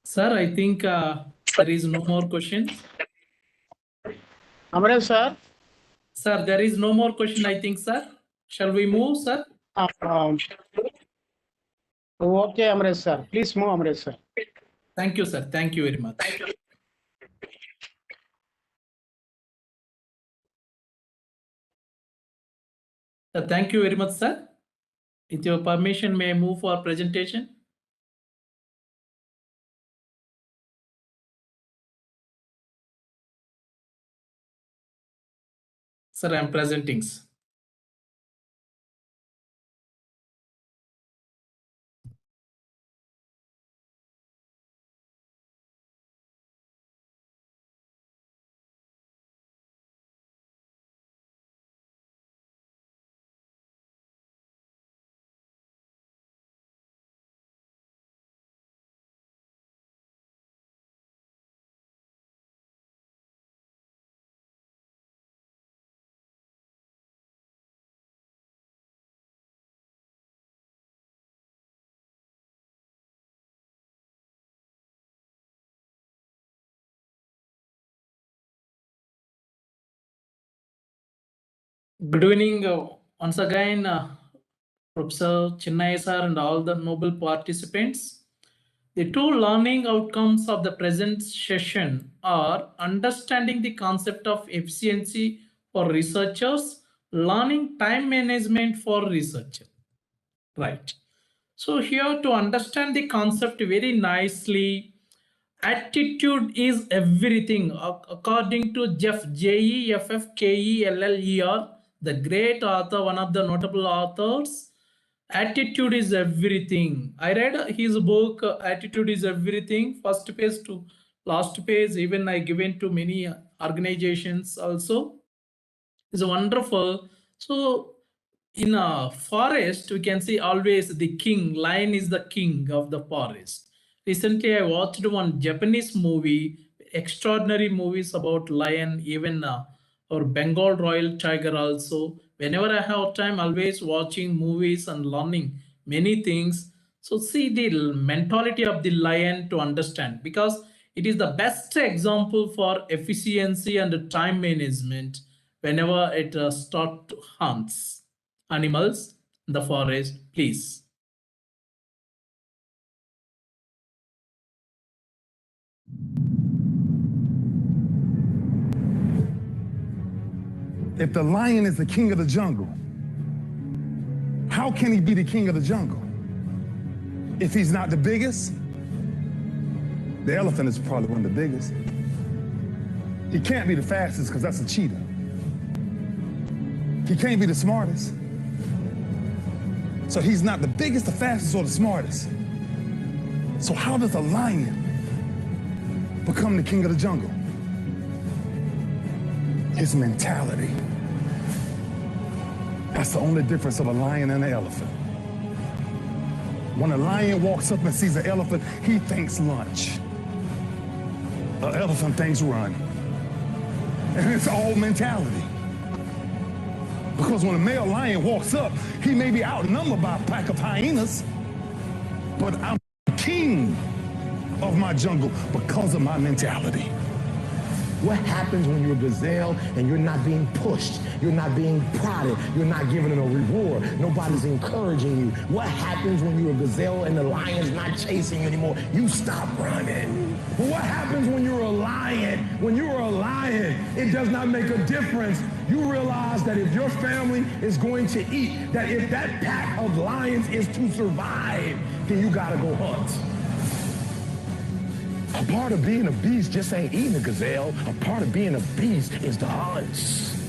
Sir, I think there is no more questions.
Amrit sir.
Sir, there is no more question, I think, sir. Shall we move, sir?
Okay, Amrit sir. Please move, Amrit sir.
Thank you, sir. Thank you very much. Sir, thank you very much, sir. With your permission, may I move for presentation? Sir, I am presenting. Good evening once again Professor Chinnai sir and all the noble participants. The two learning outcomes of the present session are understanding the concept of efficiency for researchers, learning time management for researchers. Right. So here to understand the concept very nicely, attitude is everything. According to Jeff Jeffkeller, the great author, one of the notable authors, attitude is everything. I read his book, Attitude is Everything, first page to last page. Even I given to many organizations also. It's wonderful. So in a forest, we can see always the king, lion is the king of the forest. Recently, I watched one Japanese movie, extraordinary movies about lion, even or Bengal Royal Tiger also. Whenever I have time, always watching movies and learning many things. So see the mentality of the lion to understand, because it is the best example for efficiency and time management whenever it start to hunts animals in the forest. Please.
If the lion is the king of the jungle, how can he be the king of the jungle? If he's not the biggest, the elephant is probably one of the biggest. He can't be the fastest because that's a cheetah. He can't be the smartest. So he's not the biggest, the fastest, or the smartest. So how does a lion become the king of the jungle? His mentality. That's the only difference of a lion and an elephant. When a lion walks up and sees an elephant, he thinks lunch. An elephant thinks run. And it's all mentality. Because when a male lion walks up, he may be outnumbered by a pack of hyenas, but I'm king of my jungle because of my mentality.
What happens when you're a gazelle and you're not being pushed, you're not being prodded, you're not given a reward, nobody's encouraging you? What happens when you're a gazelle and the lion's not chasing you anymore? You stop running. But what happens when you're a lion? When you're a lion, it does not make a difference. You realize that if your family is going to eat, that if that pack of lions is to survive, then you gotta go hunt. A part of being a beast just ain't eating a gazelle. A part of being a beast is the hunt.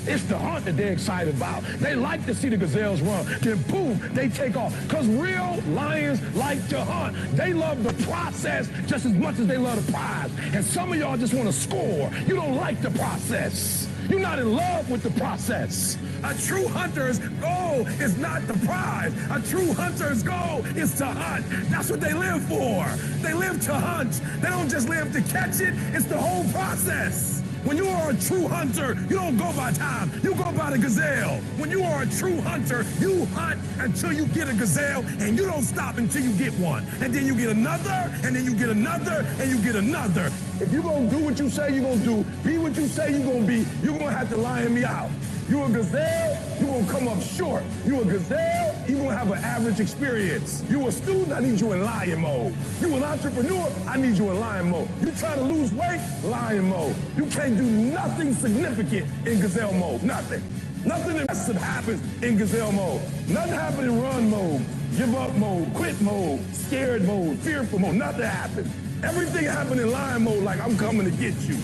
It's the hunt that they're excited about. They like to see the gazelles run. Then boom, they take off. Because real lions like to hunt. They love the process just as much as they love the prize. And some of y'all just want to score. You don't like the process. You're not in love with the process. A true hunter's goal is not the prize. A true hunter's goal is to hunt. That's what they live for. They live to hunt. They don't just live to catch it. It's the whole process. When you are a true hunter, you don't go by time. You go by the gazelle. When you are a true hunter, you hunt until you get a gazelle, and you don't stop until you get one. And then you get another, and then you get another, and you get another. If you're going to do what you say you're going to do, be what you say you're going to be, you're going to have to lion me out. You a gazelle, you're going to come up short. You a gazelle, you're going to have an average experience. You a student, I need you in lion mode. You an entrepreneur, I need you in lion mode. You try to lose weight, lion mode. You can't do nothing significant in gazelle mode, nothing. Nothing impressive happens in gazelle mode. Nothing happens in run mode, give up mode, quit mode, scared mode, fearful mode, nothing happens. Everything happens in lion mode like I'm coming to get you.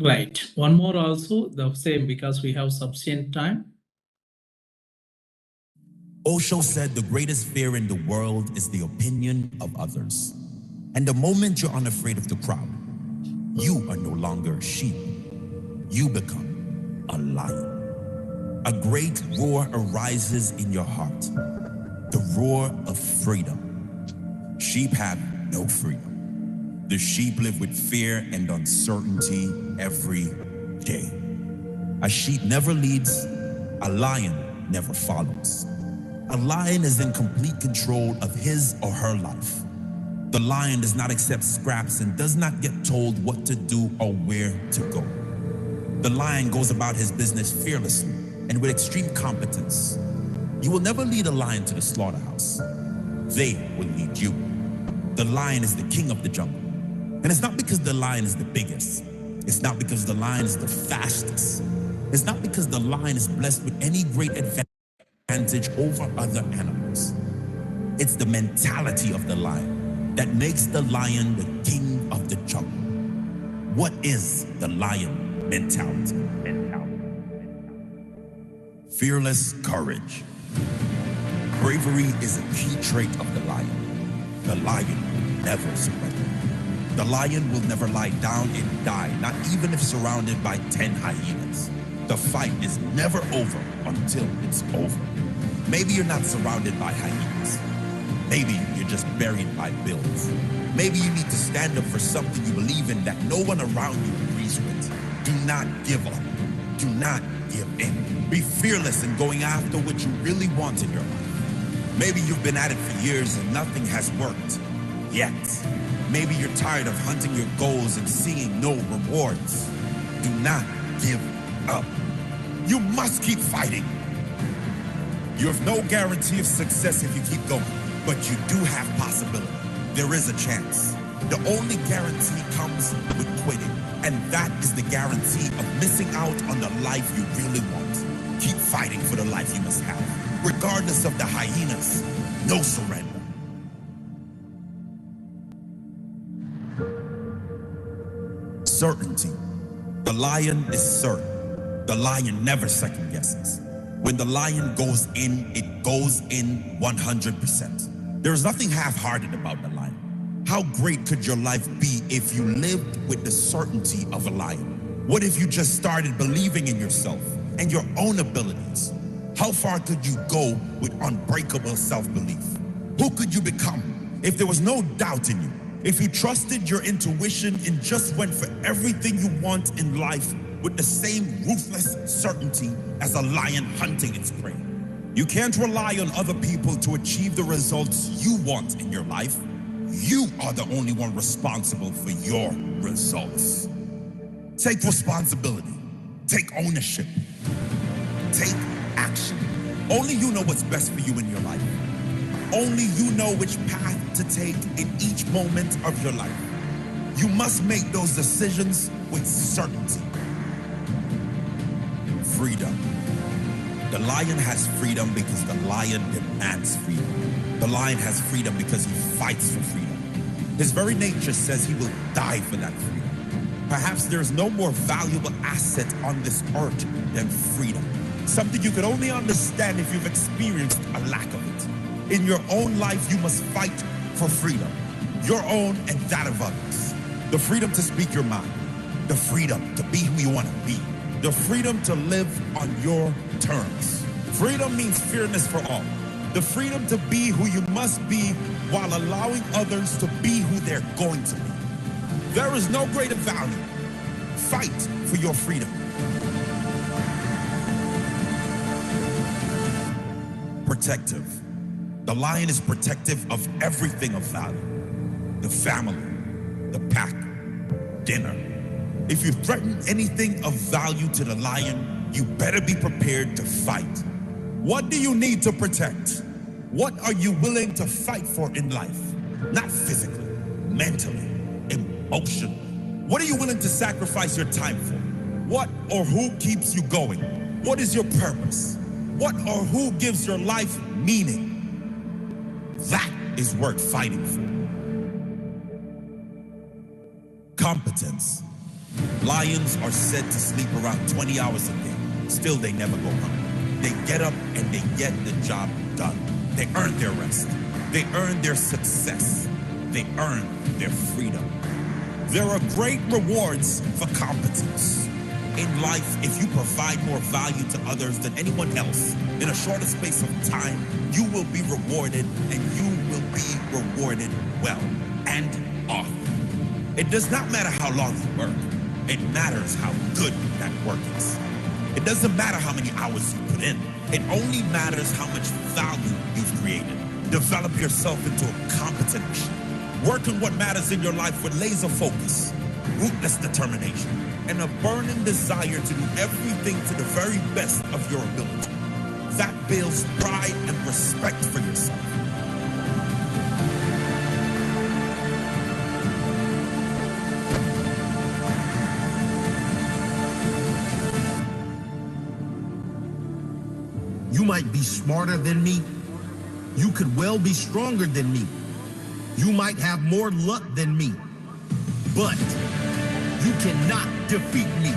Right. One more also, the same, because we have sufficient time.
Osho said the greatest fear in the world is the opinion of others. And the moment you're unafraid of the crowd, you are no longer a sheep. You become a lion. A great roar arises in your heart, the roar of freedom. Sheep have no freedom. The sheep live with fear and uncertainty every day. A sheep never leads, a lion never follows. A lion is in complete control of his or her life. The lion does not accept scraps and does not get told what to do or where to go. The lion goes about his business fearlessly and with extreme competence. You will never lead a lion to the slaughterhouse. They will lead you. The lion is the king of the jungle. And it's not because the lion is the biggest. It's not because the lion is the fastest. It's not because the lion is blessed with any great advantage over other animals. It's the mentality of the lion that makes the lion the king of the jungle. What is the lion mentality? Fearless courage. Bravery is a key trait of the lion. The lion will never surrender. The lion will never lie down and die, not even if surrounded by 10 hyenas. The fight is never over until it's over. Maybe you're not surrounded by hyenas. Maybe you're just buried by bills. Maybe you need to stand up for something you believe in that no one around you agrees with. Do not give up. Do not give in. Be fearless in going after what you really want in your life. Maybe you've been at it for years and nothing has worked yet. Maybe you're tired of hunting your goals and seeing no rewards. Do not give up. You must keep fighting. You have no guarantee of success if you keep going, but you do have possibility. There is a chance. The only guarantee comes with quitting, and that is the guarantee of missing out on the life you really want. Keep fighting for the life you must have. Regardless of the hyenas, no surrender. Certainty. The lion is certain. The lion never second guesses. When the lion goes in, it goes in 100%. There is nothing half-hearted about the lion. How great could your life be if you lived with the certainty of a lion? What if you just started believing in yourself and your own abilities? How far could you go with unbreakable self-belief? Who could you become if there was no doubt in you? If you trusted your intuition and just went for everything you want in life with the same ruthless certainty as a lion hunting its prey. You can't rely on other people to achieve the results you want in your life. You are the only one responsible for your results. Take responsibility. Take ownership. Take action. Only you know what's best for you in your life. Only you know which path to take in each moment of your life. You must make those decisions with certainty. Freedom. The lion has freedom because the lion demands freedom. The lion has freedom because he fights for freedom. His very nature says he will die for that freedom. Perhaps there's no more valuable asset on this earth than freedom. Something you could only understand if you've experienced a lack of it. In your own life, you must fight for freedom. Your own and that of others. The freedom to speak your mind. The freedom to be who you want to be. The freedom to live on your terms. Freedom means fairness for all. The freedom to be who you must be while allowing others to be who they're going to be. There is no greater value. Fight for your freedom. Protective. The lion is protective of everything of value. The family, the pack, dinner. If you threaten anything of value to the lion, you better be prepared to fight. What do you need to protect? What are you willing to fight for in life? Not physically, mentally, emotionally. What are you willing to sacrifice your time for? What or who keeps you going? What is your purpose? What or who gives your life meaning? That is worth fighting for. Competence. Lions are said to sleep around 20 hours a day. Still, they never go hungry. They get up and they get the job done. They earn their rest. They earn their success. They earn their freedom. There are great rewards for competence. In life, if you provide more value to others than anyone else in a shorter space of time, you will be rewarded, and you will be rewarded well and often. It does not matter how long you work. It matters how good that work is. It doesn't matter how many hours you put in. It only matters how much value you've created. Develop yourself into a competent machine. Work on what matters in your life with laser focus, ruthless determination, and a burning desire to do everything to the very best of your ability. That builds pride and respect for yourself.
You might be smarter than me. You could well be stronger than me. You might have more luck than me. But you cannot defeat me.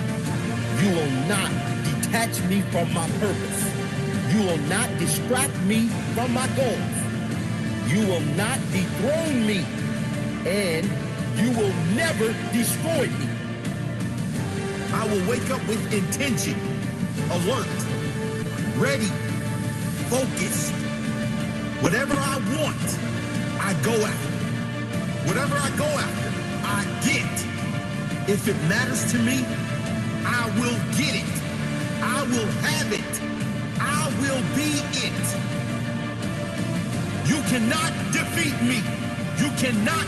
You will not detach me from my purpose. You will not distract me from my goals. You will not dethrone me. And you will never destroy me. I will wake up with intention, alert, ready, focused. Whatever I want, I go after. Whatever I go after, I get. If it matters to me, I will get it. I will have it. I will be it. You cannot defeat me. You cannot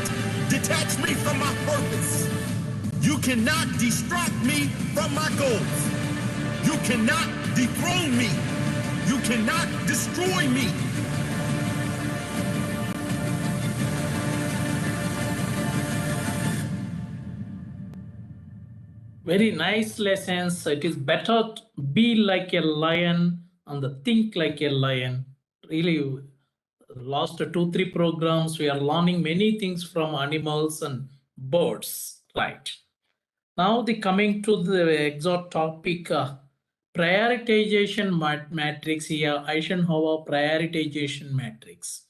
detach me from my purpose. You cannot distract me from my goals. You cannot dethrone me. You cannot destroy me.
Very nice lessons. It is better to be like a lion and think like a lion. Really, last 2-3 programs, we are learning many things from animals and birds. Right. Now, the coming to the exact topic, prioritization matrix here, Eisenhower prioritization matrix.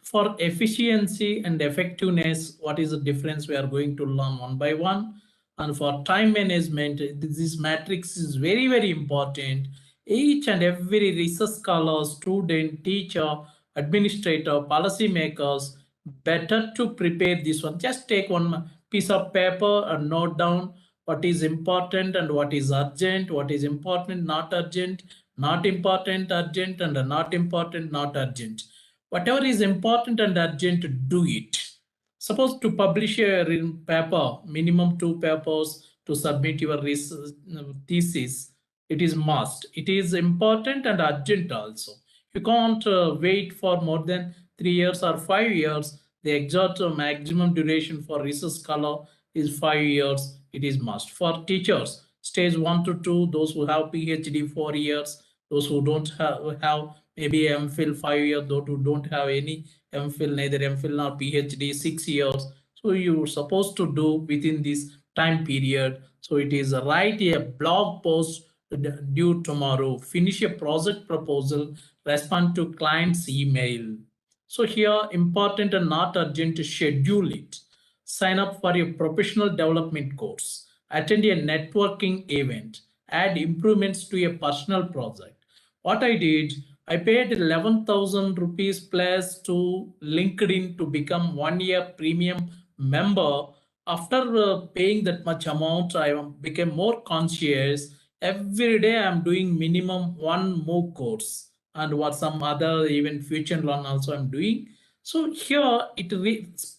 For efficiency and effectiveness, what is the difference we are going to learn one by one. And for time management, this matrix is very, very important. Each and every research scholar, student, teacher, administrator, policy makers, better to prepare this one. Just take one piece of paper and note down what is important and what is urgent, what is important, not urgent, not important, urgent, and not important, not urgent. Whatever is important and urgent, do it. Suppose to publish a paper, minimum 2 papers to submit your research thesis, it is must. It is important and urgent also. You can't wait for more than 3 years or 5 years. The exact maximum duration for research scholar is 5 years. It is must. For teachers, stage 1 to 2, those who have PhD 4 years, those who don't have maybe MPhil 5 years, those who don't have any MPhil, neither MPhil nor PhD 6 years. So you're supposed to do within this time period. So it is write a blog post due tomorrow, finish a project proposal, respond to client's email. So here, important and not urgent, schedule it. Sign up for a professional development course, attend a networking event, add improvements to a personal project. What I did, I paid 11,000 rupees plus to LinkedIn to become 1 year premium member. After paying that much amount, I became more conscious. Every day I'm doing minimum 1 MOOC course and what some other even future learn also I'm doing. So here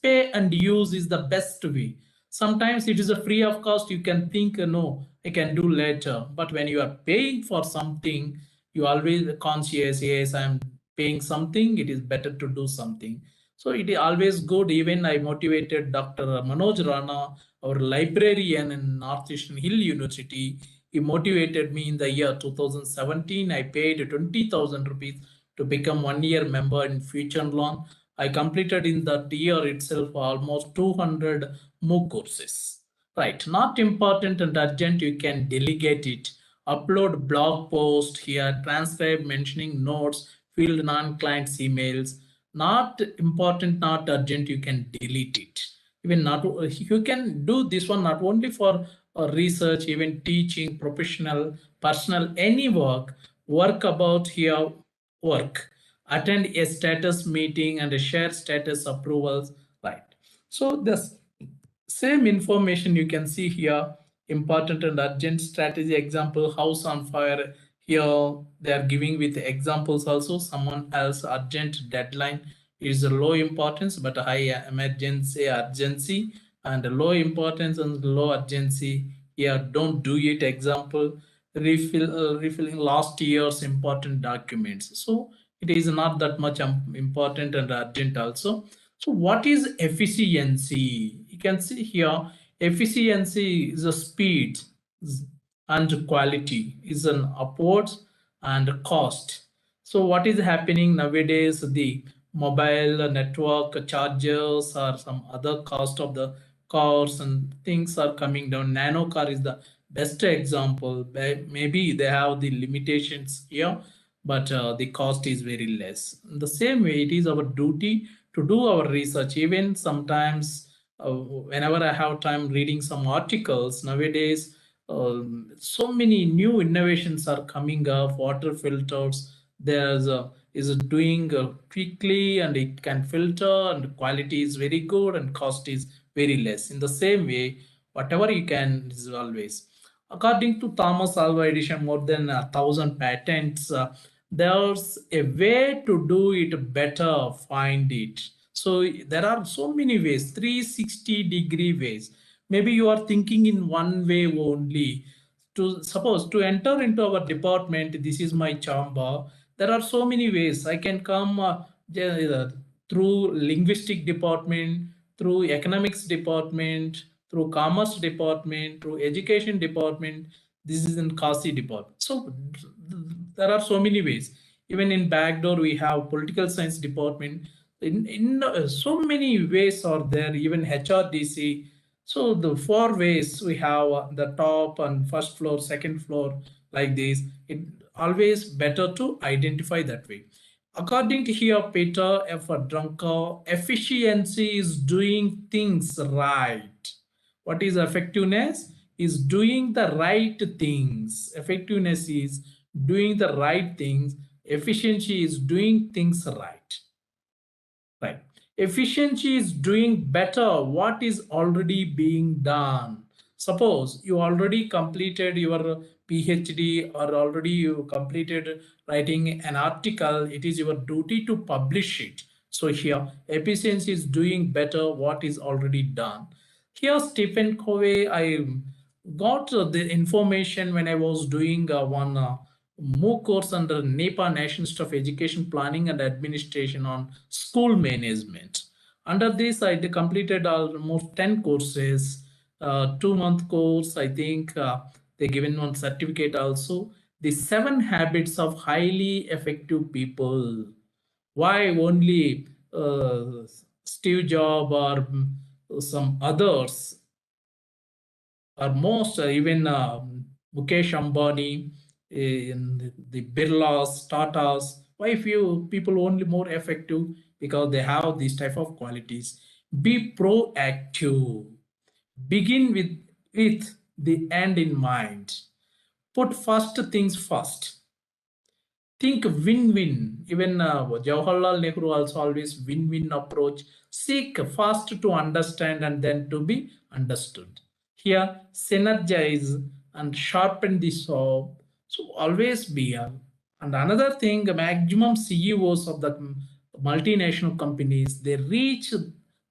pay and use is the best way. Sometimes it is a free of cost. You can think, no, I can do later. But when you are paying for something, you always conscious, yes, I'm paying something, it is better to do something. So it is always good. Even I motivated Dr. Manoj Rana, our librarian in Northeastern Hill University. He motivated me in the year 2017. I paid 20,000 rupees to become 1 year member in Future Lawn. I completed in that year itself almost 200 MOOC courses. Right, not important and urgent, you can delegate it. Upload blog post here, transcribe mentioning notes, field non-clients emails. Not important, not urgent, you can delete it. Even not, you can do this one not only for research, even teaching, professional, personal, any work about here, work. Attend a status meeting and share status approvals, right? So this same information you can see here, important and urgent strategy example, house on fire. Here they are giving with examples also, someone else urgent deadline. is a low importance but high emergency urgency, and low importance and low urgency. Here, don't do it. Example, refilling last year's important documents. So it is not that much important and urgent also. So what is efficiency? You can see here, efficiency is a speed and quality is an upwards and cost. So what is happening nowadays? The mobile network chargers or some other cost of the cars and things are coming down. Nano car is the best example. Maybe they have the limitations here, but the cost is very less. In the same way, it is our duty to do our research. Even sometimes, whenever I have time reading some articles nowadays, so many new innovations are coming up. Water filters, there's a is doing quickly and it can filter and quality is very good and cost is very less. In the same way, whatever you can is always. According to Thomas Alva Edison, more than 1,000 patents. There's a way to do it better, find it. So there are so many ways, 360-degree ways. Maybe you are thinking in one way only. To suppose to enter into our department, this is my chamber. There are so many ways. I can come through linguistic department, through economics department, through commerce department, through education department. This is in Kasi department. So there are so many ways. Even in backdoor, we have political science department. In so many ways are there. Even HRDC. So the 4 ways we have the top and first floor, second floor, like this. It always better to identify that way. According to here, Peter F. Drucker, efficiency is doing things right. What is effectiveness? Is doing the right things. Effectiveness is doing the right things. Efficiency is doing things right. Right. Efficiency is doing better what is already being done. Suppose you already completed your PhD or already you completed writing an article, it is your duty to publish it. So here, efficiency is doing better what is already done. Here, Stephen Covey, I got the information when I was doing one MOOC course under NEPA, National Institute of Education Planning and Administration on school management. Under this, I completed almost 10 courses, 2-month course. I think they given one certificate also. The 7 habits of highly effective people. Why only Steve Jobs or some others, or most even Mukesh Ambani, in the Birlas, Tatas. Why few people only more effective? Because they have these type of qualities. Be proactive. Begin with the end in mind. Put first things first. Think win-win. Even Jawaharlal Nehru also always win-win approach. Seek first to understand and then to be understood. Here, synergize and sharpen the saw. So always be and another thing, maximum CEOs of the multinational companies, they reach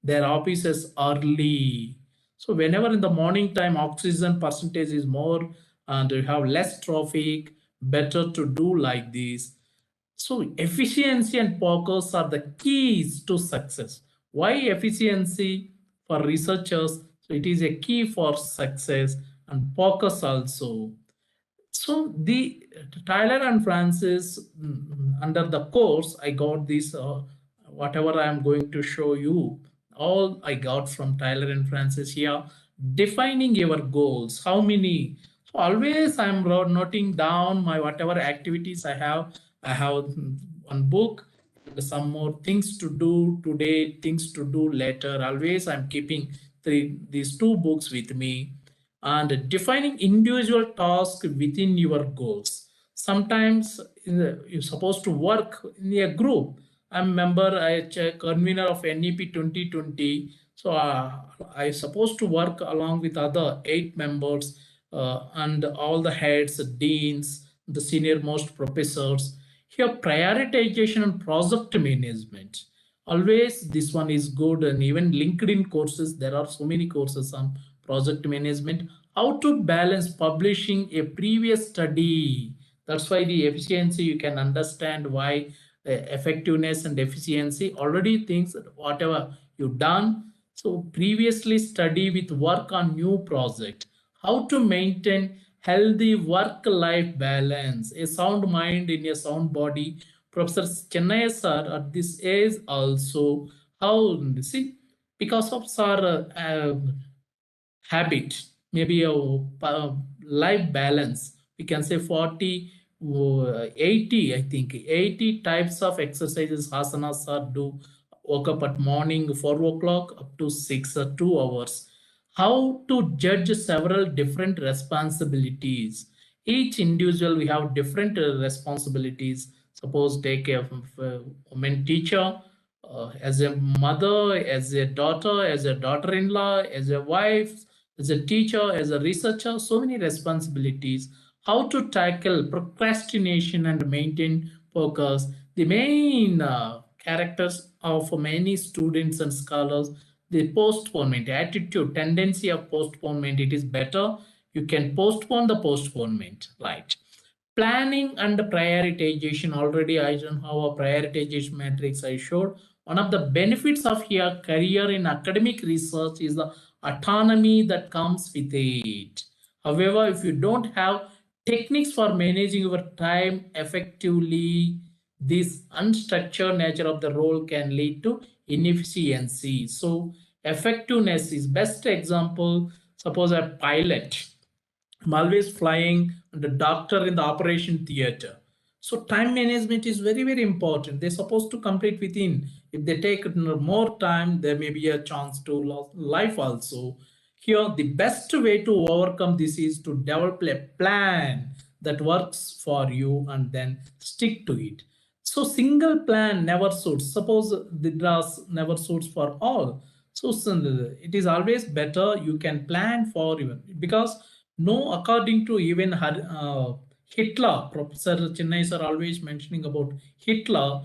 their offices early. So whenever in the morning time oxygen percentage is more and you have less traffic, better to do like this. So efficiency and focus are the keys to success. Why efficiency for researchers? So it is a key for success, and focus also. So the Tyler and Francis, under the course, I got this, whatever I am going to show you, all I got from Tyler and Francis here. Defining your goals, how many? So always I'm noting down my whatever activities I have. I have one book, some more things to do today, things to do later. Always I'm keeping these 2 books with me. And defining individual tasks within your goals. Sometimes you're supposed to work in a group. I'm a member, I convener of NEP 2020. So I'm supposed to work along with other 8 members and all the heads, deans, the senior most professors. Here, prioritization and project management. Always this one is good, and even LinkedIn courses, there are so many courses on project management. How to balance publishing a previous study. That's why the efficiency, you can understand why effectiveness and efficiency already things whatever you've done. So previously study with work on new project. How to maintain healthy work-life balance, a sound mind in a sound body. Professor Chennai sir at this age also, how, see, because of sir habit, maybe a life balance, we can say 40 80, I think 80 types of exercises asanas are do. Woke up at morning 4 o'clock up to 6 or 2 hours. How to judge several different responsibilities. Each individual, we have different responsibilities. Suppose take a woman teacher, as a mother, as a daughter, as a daughter-in-law, as a wife, as a teacher, as a researcher, so many responsibilities. How to tackle procrastination and maintain focus. The main characters of many students and scholars, the postponement, attitude, tendency of postponement, it is better. You can postpone the postponement, right? Planning and prioritization, already I don't have a prioritization matrix I showed. One of the benefits of your career in academic research is the autonomy that comes with it. However, if you don't have techniques for managing your time effectively, this unstructured nature of the role can lead to inefficiency. So effectiveness is best example. Suppose a pilot, I'm always flying, and the doctor in the operation theater. So time management is very, very important. They're supposed to complete within. If they take more time, there may be a chance to lose life also. Here, the best way to overcome this is to develop a plan that works for you and then stick to it. So single plan never suits. Suppose the dress never suits for all. So it is always better you can plan for even, because no, according to even Hitler, Professor Chennai sir always mentioning about Hitler.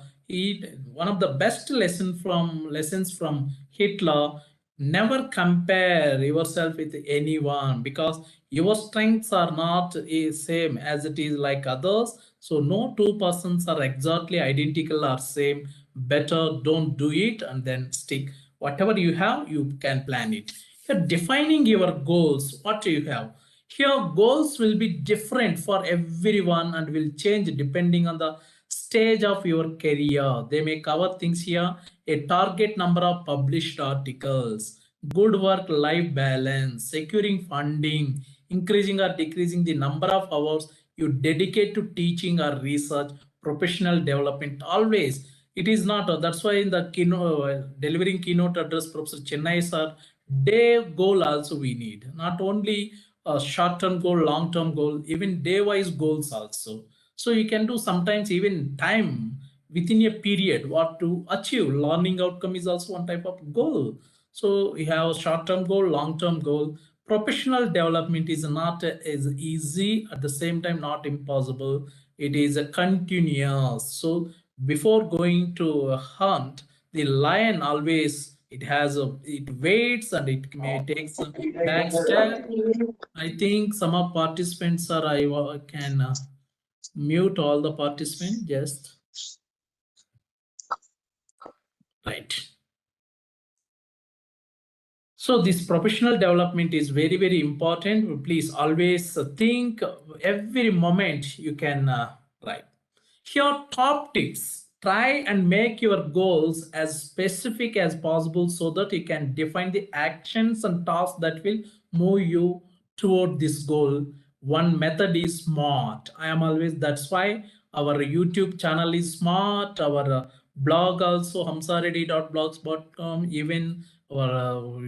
One of the best lessons from Hitler: never compare yourself with anyone, because your strengths are not same as it is like others. So no two persons are exactly identical or same. Better don't do it and then stick. Whatever you have, you can plan it. You're defining your goals. What do you have? Here, goals will be different for everyone and will change depending on the stage of your career. They may cover things here: a target number of published articles, good work-life balance, securing funding, increasing or decreasing the number of hours you dedicate to teaching or research, professional development. Always, it is not. That's why in the keynote, delivering keynote address, Professor Chennai sir, day goal also we need. Not only a short-term goal, long-term goal, even day-wise goals also. So you can do sometimes even time within a period what to achieve. Learning outcome is also one type of goal. So you have a short-term goal, long-term goal. Professional development is not as easy, at the same time not impossible. It is a continuous. So before going to a hunt, the lion always, it waits and it may take some back step. I think some of participants are, I can mute all the participants just. Right. So this professional development is very, very important. Please always think every moment you can write. Here, top tips. Try and make your goals as specific as possible so that you can define the actions and tasks that will move you toward this goal. One method is SMART. I am always, that's why our YouTube channel is SMART, our blog also hamsaredi.blogspot.com, even our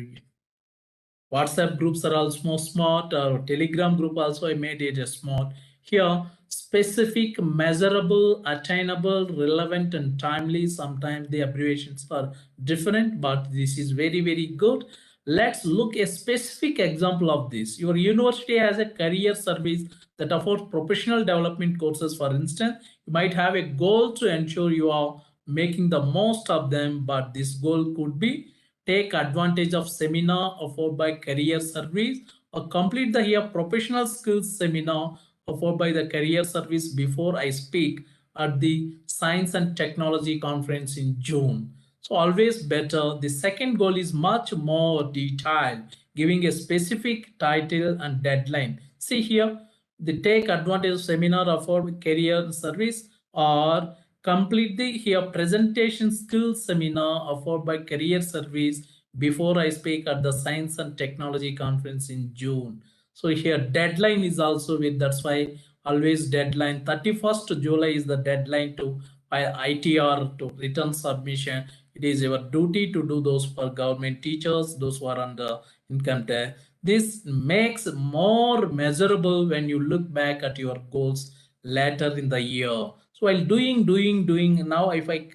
WhatsApp groups are also smart. Telegram group also I made it a smart. Here, specific, measurable, attainable, relevant, and timely. Sometimes the abbreviations are different, but this is very, very good. Let's look a specific example of this. Your university has a career service that offers professional development courses. For instance, you might have a goal to ensure you are making the most of them, but this goal could be take advantage of seminar offered by career service or complete the here professional skills seminar offered by the career service before I speak at the science and technology conference in June. So always better. The second goal is much more detailed, giving a specific title and deadline. See here, the take advantage of seminar offered career service or complete the here presentation skills seminar offered by career service before I speak at the science and technology conference in June. So here deadline is also with, that's why always deadline 31st July is the deadline to file ITR to return submission. It is your duty to do those for government teachers, those who are under income tax. This makes more measurable when you look back at your goals later in the year. So while doing, now if I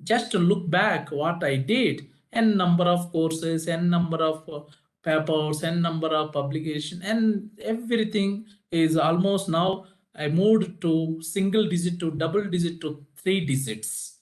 just look back what I did, and number of courses, and number of papers, and number of publication, and everything is almost now I moved to single digit to double digit to 3 digits.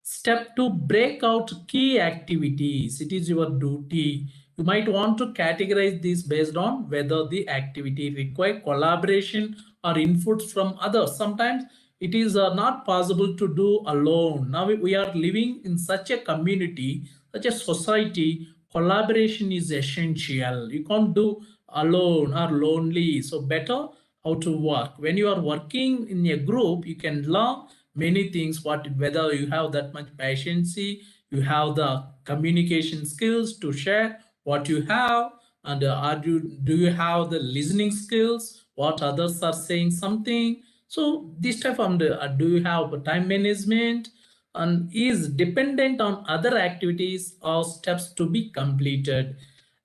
Step 2, break out key activities. It is your duty. You might want to categorize this based on whether the activity require collaboration or inputs from others. Sometimes it is not possible to do alone. Now we are living in such a community, such a society, collaboration is essential. You can't do alone or lonely. So better how to work. When you are working in a group, you can learn many things, whether you have that much patience, you have the communication skills to share what you have, and do you have the listening skills, what others are saying something. So this type of do you have time management, and is dependent on other activities or steps to be completed.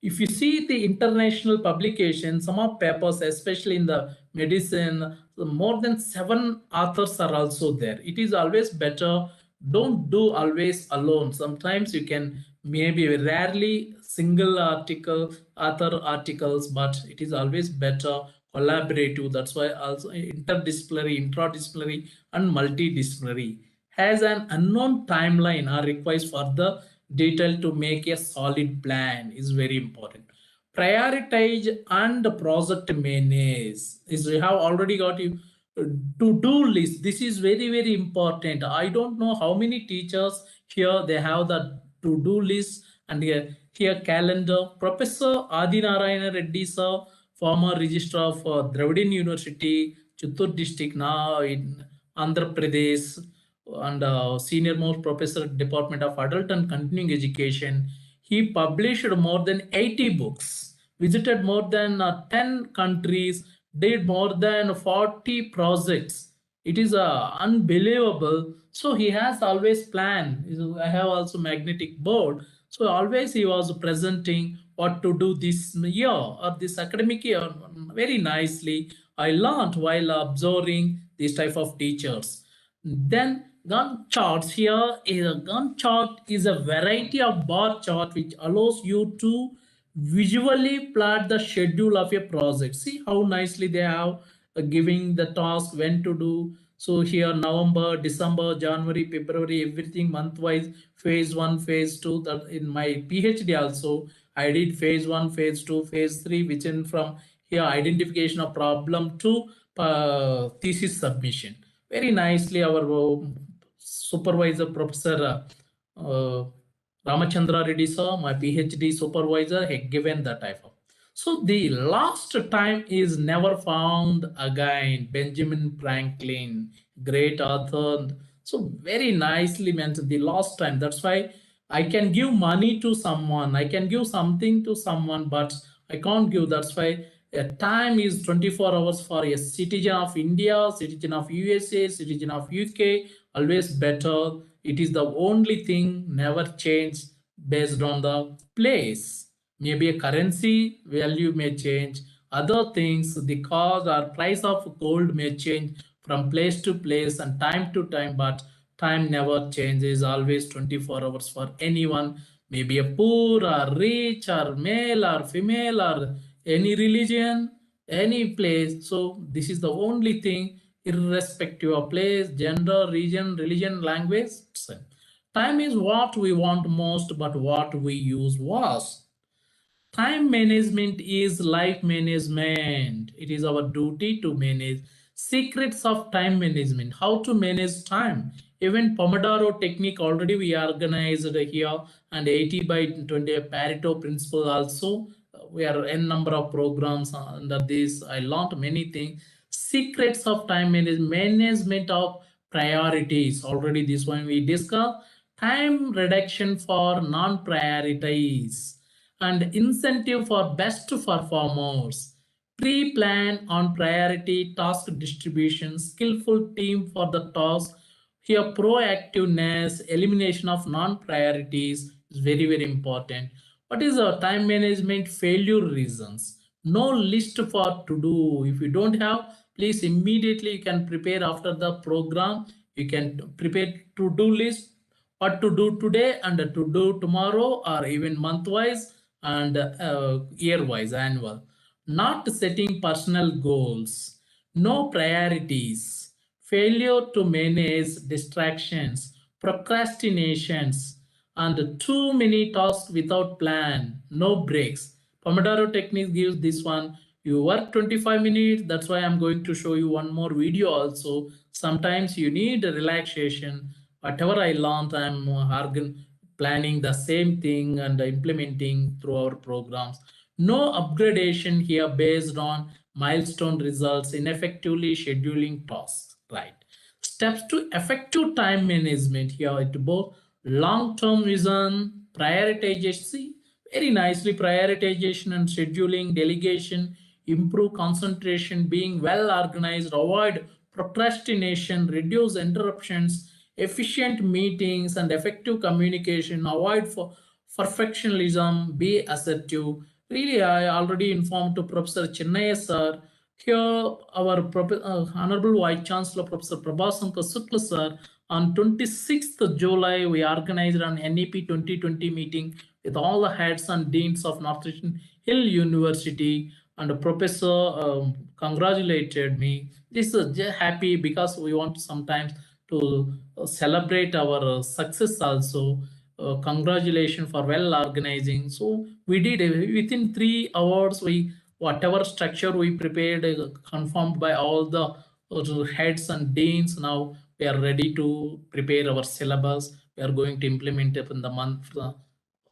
If you see the international publications, some of papers, especially in the medicine, more than 7 authors are also there. It is always better, don't do always alone. Sometimes you can maybe rarely single article, author articles, but it is always better collaborative. That's why also interdisciplinary, intradisciplinary, and multidisciplinary has an unknown timeline or requires further detail to make a solid plan is very important. Prioritize and project manage is we have already got you to-do list. This is very important. I don't know how many teachers here they have the to-do list, and here calendar. Professor Adi Narayana Reddy sir, former registrar of Dravidian University, Chittoor district, now in Andhra Pradesh, and senior most professor Department of Adult and Continuing Education. He published more than 80 books, visited more than 10 countries, did more than 40 projects. It is unbelievable. So he has always planned. I have also magnetic board. So always he was presenting what to do this year or this academic year very nicely. I learned while observing this type of teachers. Then Gantt charts, here is a Gantt chart is a variety of bar chart which allows you to visually plot the schedule of a project. See how nicely they have giving the task when to do. So here November, December, January, February, everything month wise, phase 1, phase 2. That in my PhD also I did phase 1, phase 2, phase 3, which in from here identification of problem to thesis submission. Very nicely our supervisor Professor Ramachandra Reddy sir, my PhD supervisor, had given the type of. So the last time is never found again. Benjamin Franklin, great author. So very nicely mentioned the last time. That's why I can give money to someone, I can give something to someone, but I can't give. That's why a time is 24 hours for a citizen of India, citizen of USA, citizen of UK, always better. It is the only thing never change based on the place. Maybe a currency value may change. Other things, the cost or price of gold may change from place to place and time to time, but time never changes, always 24 hours for anyone, maybe a poor or rich or male or female or any religion, any place. So this is the only thing, irrespective of place, gender, region, religion, language. Time is what we want most, but what we use was. Time management is life management. It is our duty to manage. Secrets of time management. How to manage time. Even Pomodoro technique already we organized here, and 80 by 20 Pareto principle also. We are n number of programs under this. I learned many things. Secrets of time management of priorities. Already this one we discussed. Time reduction for non-priorities and incentive for best performers. Pre-plan on priority task distribution, skillful team for the task. Here, proactiveness, elimination of non-priorities is very, very important. What is our time management failure reasons? No list for to do. If you don't have, please immediately you can prepare after the program. You can prepare to-do list, what to do today and to do tomorrow, or even month wise and year wise, annual. Not setting personal goals, no priorities, failure to manage distractions, procrastinations, and too many tasks without plan, no breaks. Pomodoro technique gives this one. You work 25 minutes. That's why I'm going to show you one more video also. Sometimes you need a relaxation. Whatever I learned, I'm planning the same thing and implementing through our programs. No upgradation here based on milestone results, ineffectively scheduling tasks, right? Steps to effective time management here at both long-term vision, prioritization, very nicely prioritization and scheduling, delegation, improve concentration, being well organized, avoid procrastination, reduce interruptions, efficient meetings and effective communication, avoid for perfectionism, be assertive. Really, I already informed to Professor Chennai sir. Here, our Honorable Vice Chancellor Professor Prabhasankar Sukla sir, on 26th July, we organized an NEP 2020 meeting with all the heads and deans of Northeastern Hill University, and the professor congratulated me. This is just happy because we want sometimes to celebrate our success also. Congratulations for well organizing. So we did within 3 hours. We whatever structure we prepared, confirmed by all the heads and deans. Now we are ready to prepare our syllabus. We are going to implement it in the month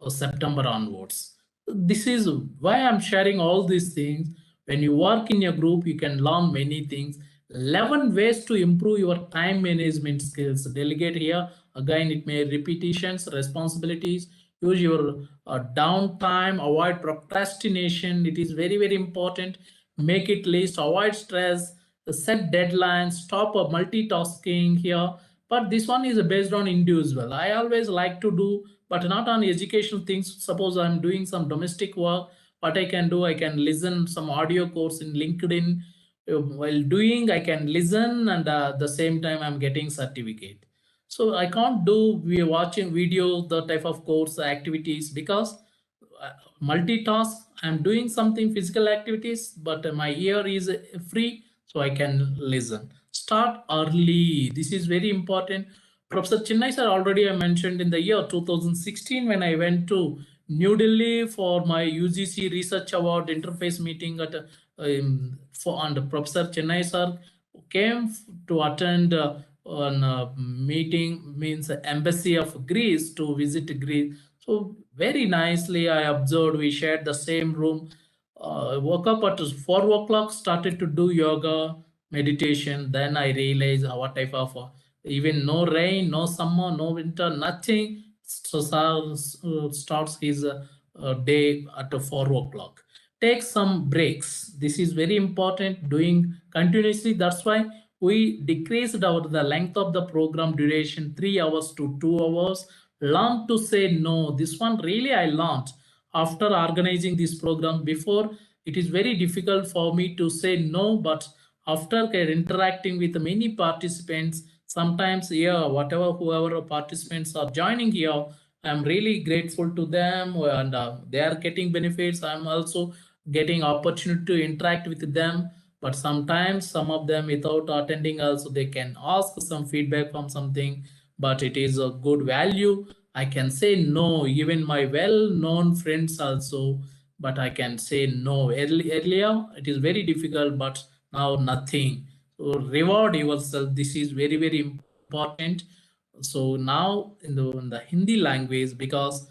September onwards. This is why I'm sharing all these things. When you work in a group, you can learn many things. 11 ways to improve your time management skills. Delegate here. Again, it may repetitions, responsibilities. Use your downtime. Avoid procrastination. It is very, very important. Make it list. Avoid stress. Set deadlines. Stop multitasking here. But this one is based on individual. I always like to do, but not on educational things. Suppose I'm doing some domestic work, what I can do, I can listen some audio course in LinkedIn. While doing, I can listen, and at the same time I'm getting certificate. So I can't do we watching video, the type of course activities, because multitask. I'm doing something physical activities, but my ear is free, so I can listen. Start early. This is very important. Professor Chennai sir already I mentioned in the year 2016 when I went to New Delhi for my UGC Research Award interface meeting at and Professor Chennai sir came to attend on a meeting, means embassy of Greece, to visit Greece. So very nicely I observed, we shared the same room. Woke up at 4 o'clock, started to do yoga, meditation. Then I realized what type of even no rain, no summer, no winter, nothing. So starts his day at 4 o'clock. Take some breaks. This is very important. Doing continuously. That's why we decreased the length of the program duration 3 hours to 2 hours. Learn to say no. This one really I learned after organizing this program. Before, it is very difficult for me to say no, but after interacting with many participants, sometimes, yeah, whatever whoever participants are joining here, I'm really grateful to them, and they are getting benefits. I'm also getting opportunity to interact with them. But sometimes some of them without attending also, they can ask some feedback from something. but it is a good value. I can say no, even my well-known friends also, but I can say no. Earlier, it is very difficult, but now nothing. So reward yourself. This is very, very important. So now in the Hindi language, because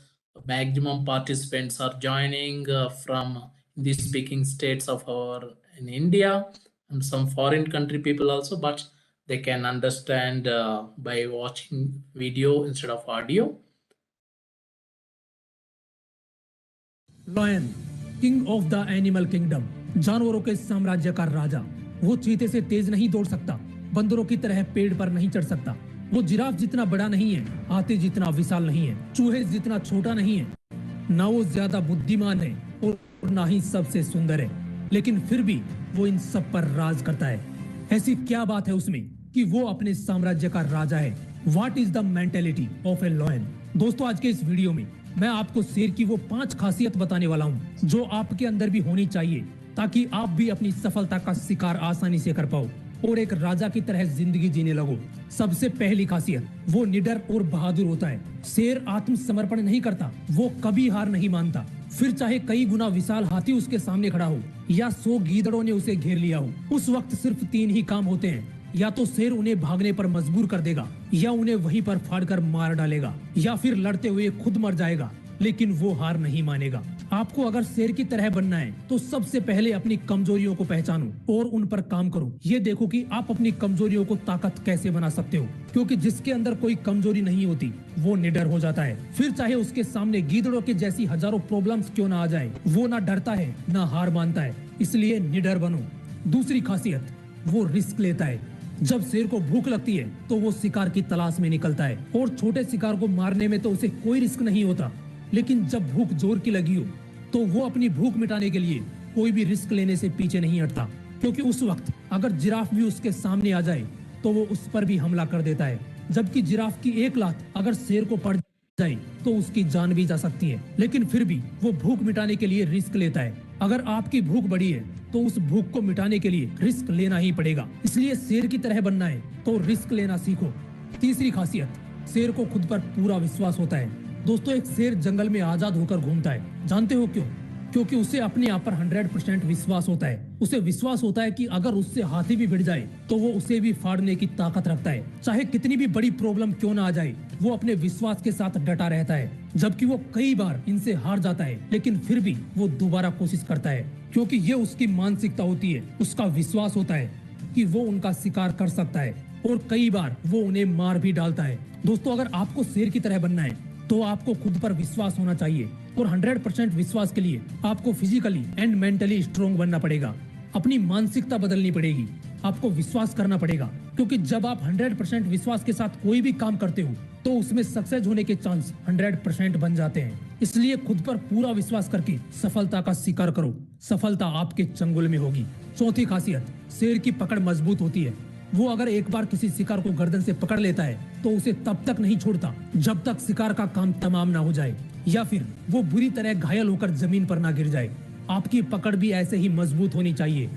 maximum participants are joining from Hindi speaking states of our in India and some foreign country people also, but they can understand by watching video instead of audio.
Lion, king of the animal kingdom, जानवरों के साम्राज्य का राजा। वो चीते से तेज नहीं दौड़ सकता, बंदरों की तरह पेड़ पर नहीं चढ़ सकता। वो जिराफ जितना बड़ा नहीं है, हाथी जितना विशाल नहीं है, चूहे जितना छोटा नहीं है, ना वो ज्यादा बुद्धिमान है और ना ही सबसे सुंदर है, लेकिन फिर भी वो इन सब पर राज करता है। ऐसी क्या बात है उसमें कि वो अपने साम्राज्य का राजा है? What is the mentality of a lion? दोस्तों, आज के इस वीडियो में मैं आपको शेर की वो 5 खासियत बताने वाला हूँ जो आपके अंदर भी होनी चाहिए ताकि आप भी अपनी सफलता का शिकार आसानी से कर पाओ और एक राजा की तरह जिंदगी जीने लगो। सबसे पहली खासियत, वो निडर और बहादुर होता है। शेर आत्मसमर्पण नहीं करता, वो कभी हार नहीं मानता। फिर चाहे कई गुना विशाल हाथी उसके सामने खड़ा हो या 100 गीदड़ों ने उसे घेर लिया हो, उस वक्त सिर्फ 3 ही काम होते हैं। या तो शेर उन्हें भागने पर मजबूर कर देगा, या उन्हें वहीं पर फाड़कर मार डालेगा, या फिर लड़ते हुए खुद मर जाएगा, लेकिन वो हार नहीं मानेगा। आपको अगर शेर की तरह बनना है तो सबसे पहले अपनी कमजोरियों को पहचानो और उन पर काम करो। ये देखो कि आप अपनी कमजोरियों को ताकत कैसे बना सकते हो, क्योंकि जिसके अंदर कोई कमजोरी नहीं होती वो निडर हो जाता है। फिर चाहे उसके सामने गीदड़ों के जैसी हजारों प्रॉब्लम्स क्यों ना आ जाए, वो ना डरता है ना हार मानता है। इसलिए निडर बनो। दूसरी खासियत, वो रिस्क लेता है। जब शेर को भूख लगती है तो वो शिकार की तलाश में निकलता है और छोटे शिकार को मारने में तो उसे कोई रिस्क नहीं होता, लेकिन जब भूख जोर की लगी हो तो वो अपनी भूख मिटाने के लिए कोई भी रिस्क लेने से पीछे नहीं हटता, क्योंकि उस वक्त अगर जिराफ भी उसके सामने आ जाए तो वो उस पर भी हमला कर देता है। जबकि जिराफ की एक लात अगर शेर को पड़ जाए तो उसकी जान भी जा सकती है, लेकिन फिर भी वो भूख मिटाने के लिए रिस्क लेता है। अगर आपकी भूख बड़ी है तो उस भूख को मिटाने के लिए रिस्क लेना ही पड़ेगा। इसलिए शेर की तरह बनना है तो रिस्क लेना सीखो। तीसरी खासियत, शेर को खुद पर पूरा विश्वास होता है। दोस्तों, एक शेर जंगल में आजाद होकर घूमता है। जानते हो क्यों? क्योंकि उसे अपने आप पर 100% विश्वास होता है। उसे विश्वास होता है कि अगर उससे हाथी भी भिड़ जाए तो वो उसे भी फाड़ने की ताकत रखता है। चाहे कितनी भी बड़ी प्रॉब्लम क्यों ना आ जाए, वो अपने विश्वास के साथ डटा रहता है। जबकि वो कई बार इनसे हार जाता है, लेकिन फिर भी वो दोबारा कोशिश करता है, क्योंकि ये उसकी मानसिकता होती है। उसका विश्वास होता है कि वो उनका शिकार कर सकता है और कई बार वो उन्हें मार भी डालता है। दोस्तों, अगर आपको शेर की तरह बनना है तो आपको खुद पर विश्वास होना चाहिए और 100% विश्वास के लिए आपको फिजिकली एंड मेंटली स्ट्रॉन्ग बनना पड़ेगा। अपनी मानसिकता बदलनी पड़ेगी। आपको विश्वास करना पड़ेगा, क्योंकि जब आप 100% विश्वास के साथ कोई भी काम करते हो तो उसमें सक्सेस होने के चांस 100% बन जाते हैं। इसलिए खुद पर पूरा विश्वास करके सफलता का शिकार करो। सफलता आपके चंगुल में होगी। चौथी खासियत, शेर की पकड़ मजबूत होती है। वो अगर एक बार किसी शिकार को गर्दन से पकड़ लेता है तो उसे तब तक नहीं छोड़ता जब तक शिकार का काम तमाम ना हो जाए या फिर वो बुरी तरह घायल होकर जमीन पर ना गिर जाए। आपकी पकड़ भी ऐसे ही मजबूत होनी चाहिए।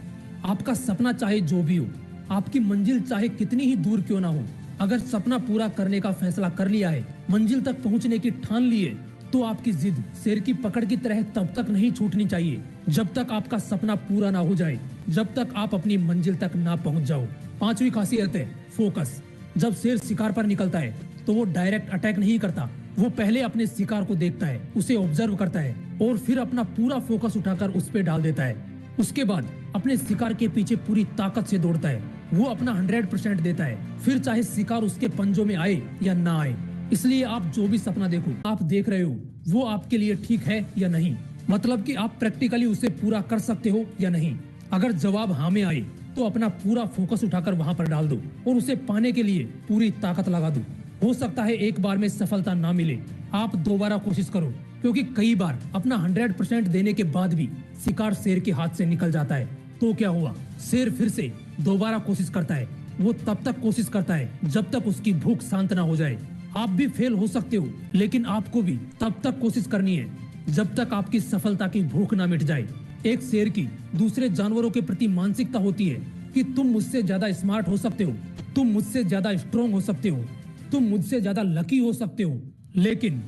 आपका सपना चाहे जो भी हो, आपकी मंजिल चाहे कितनी ही दूर क्यों ना हो, अगर सपना पूरा करने का फैसला कर लिया है, मंजिल तक पहुंचने की ठान ली है, तो आपकी जिद शेर की पकड़ की तरह तब तक नहीं छूटनी चाहिए जब तक आपका सपना पूरा ना हो जाए, जब तक आप अपनी मंजिल तक ना पहुंच जाओ। पांचवी खासियत है फोकस। जब शेर शिकार पर निकलता है तो वो डायरेक्ट अटैक नहीं करता। वो पहले अपने शिकार को देखता है, उसे ऑब्जर्व करता है और फिर अपना पूरा फोकस उठाकर उस पे डाल देता है। उसके बाद अपने शिकार के पीछे पूरी ताकत से दौड़ता है। वो अपना 100% देता है, फिर चाहे शिकार उसके पंजों में आए या ना आए। इसलिए आप जो भी सपना देखो, आप देख रहे हो वो आपके लिए ठीक है या नहीं, मतलब कि आप प्रैक्टिकली उसे पूरा कर सकते हो या नहीं। अगर जवाब हाँ में आए तो अपना पूरा फोकस उठाकर वहां पर डाल दो और उसे पाने के लिए पूरी ताकत लगा दो। हो सकता है एक बार में सफलता ना मिले, आप दोबारा कोशिश करो, क्योंकि कई बार अपना 100% देने के बाद भी शिकार शेर के हाथ से निकल जाता है। तो क्या हुआ, शेर फिर से दोबारा कोशिश करता है। वो तब तक कोशिश करता है जब तक उसकी भूख शांत ना हो जाए। आप भी फेल हो सकते हो, लेकिन आपको भी तब तक कोशिश करनी है जब तक आपकी सफलता की भूख ना मिट जाए। एक शेर की दूसरे जानवरों के प्रति मानसिकता होती है कि तुम मुझसे ज्यादा स्मार्ट हो सकते हो, तुम मुझसे ज्यादा स्ट्रॉन्ग हो सकते हो, तुम मुझसे ज्यादा लकी हो सकते हो, लेकिन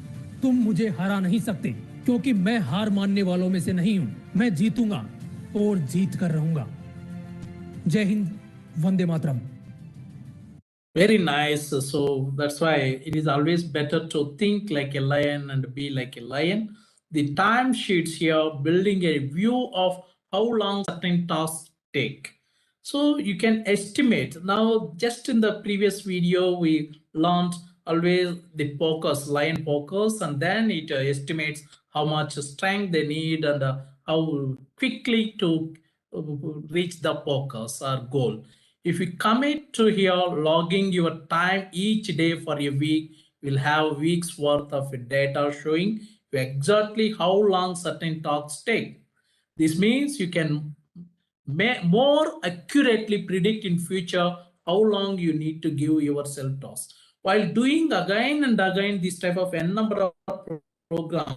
तुम मुझे हरा नहीं सकते, क्योंकि मैं हार मानने वालों में से नहीं हूं। मैं जीतूंगा और जीत कर रहूंगा। जय Hind, Vande Mataram.
Very nice. So that's why it is always better to think like a lion and be like a lion. The time sheets here building a view of how long certain tasks take. So you can estimate. Now, just in the previous video, we learned always the focus, lion focus, and then it estimates how much strength they need and how quickly to reach the focus or goal. If you commit to here logging your time each day for a week, you'll have weeks worth of data showing you exactly how long certain talks take. This means you can more accurately predict in future how long you need to give yourself tasks. While doing again and again this type of n number of programs,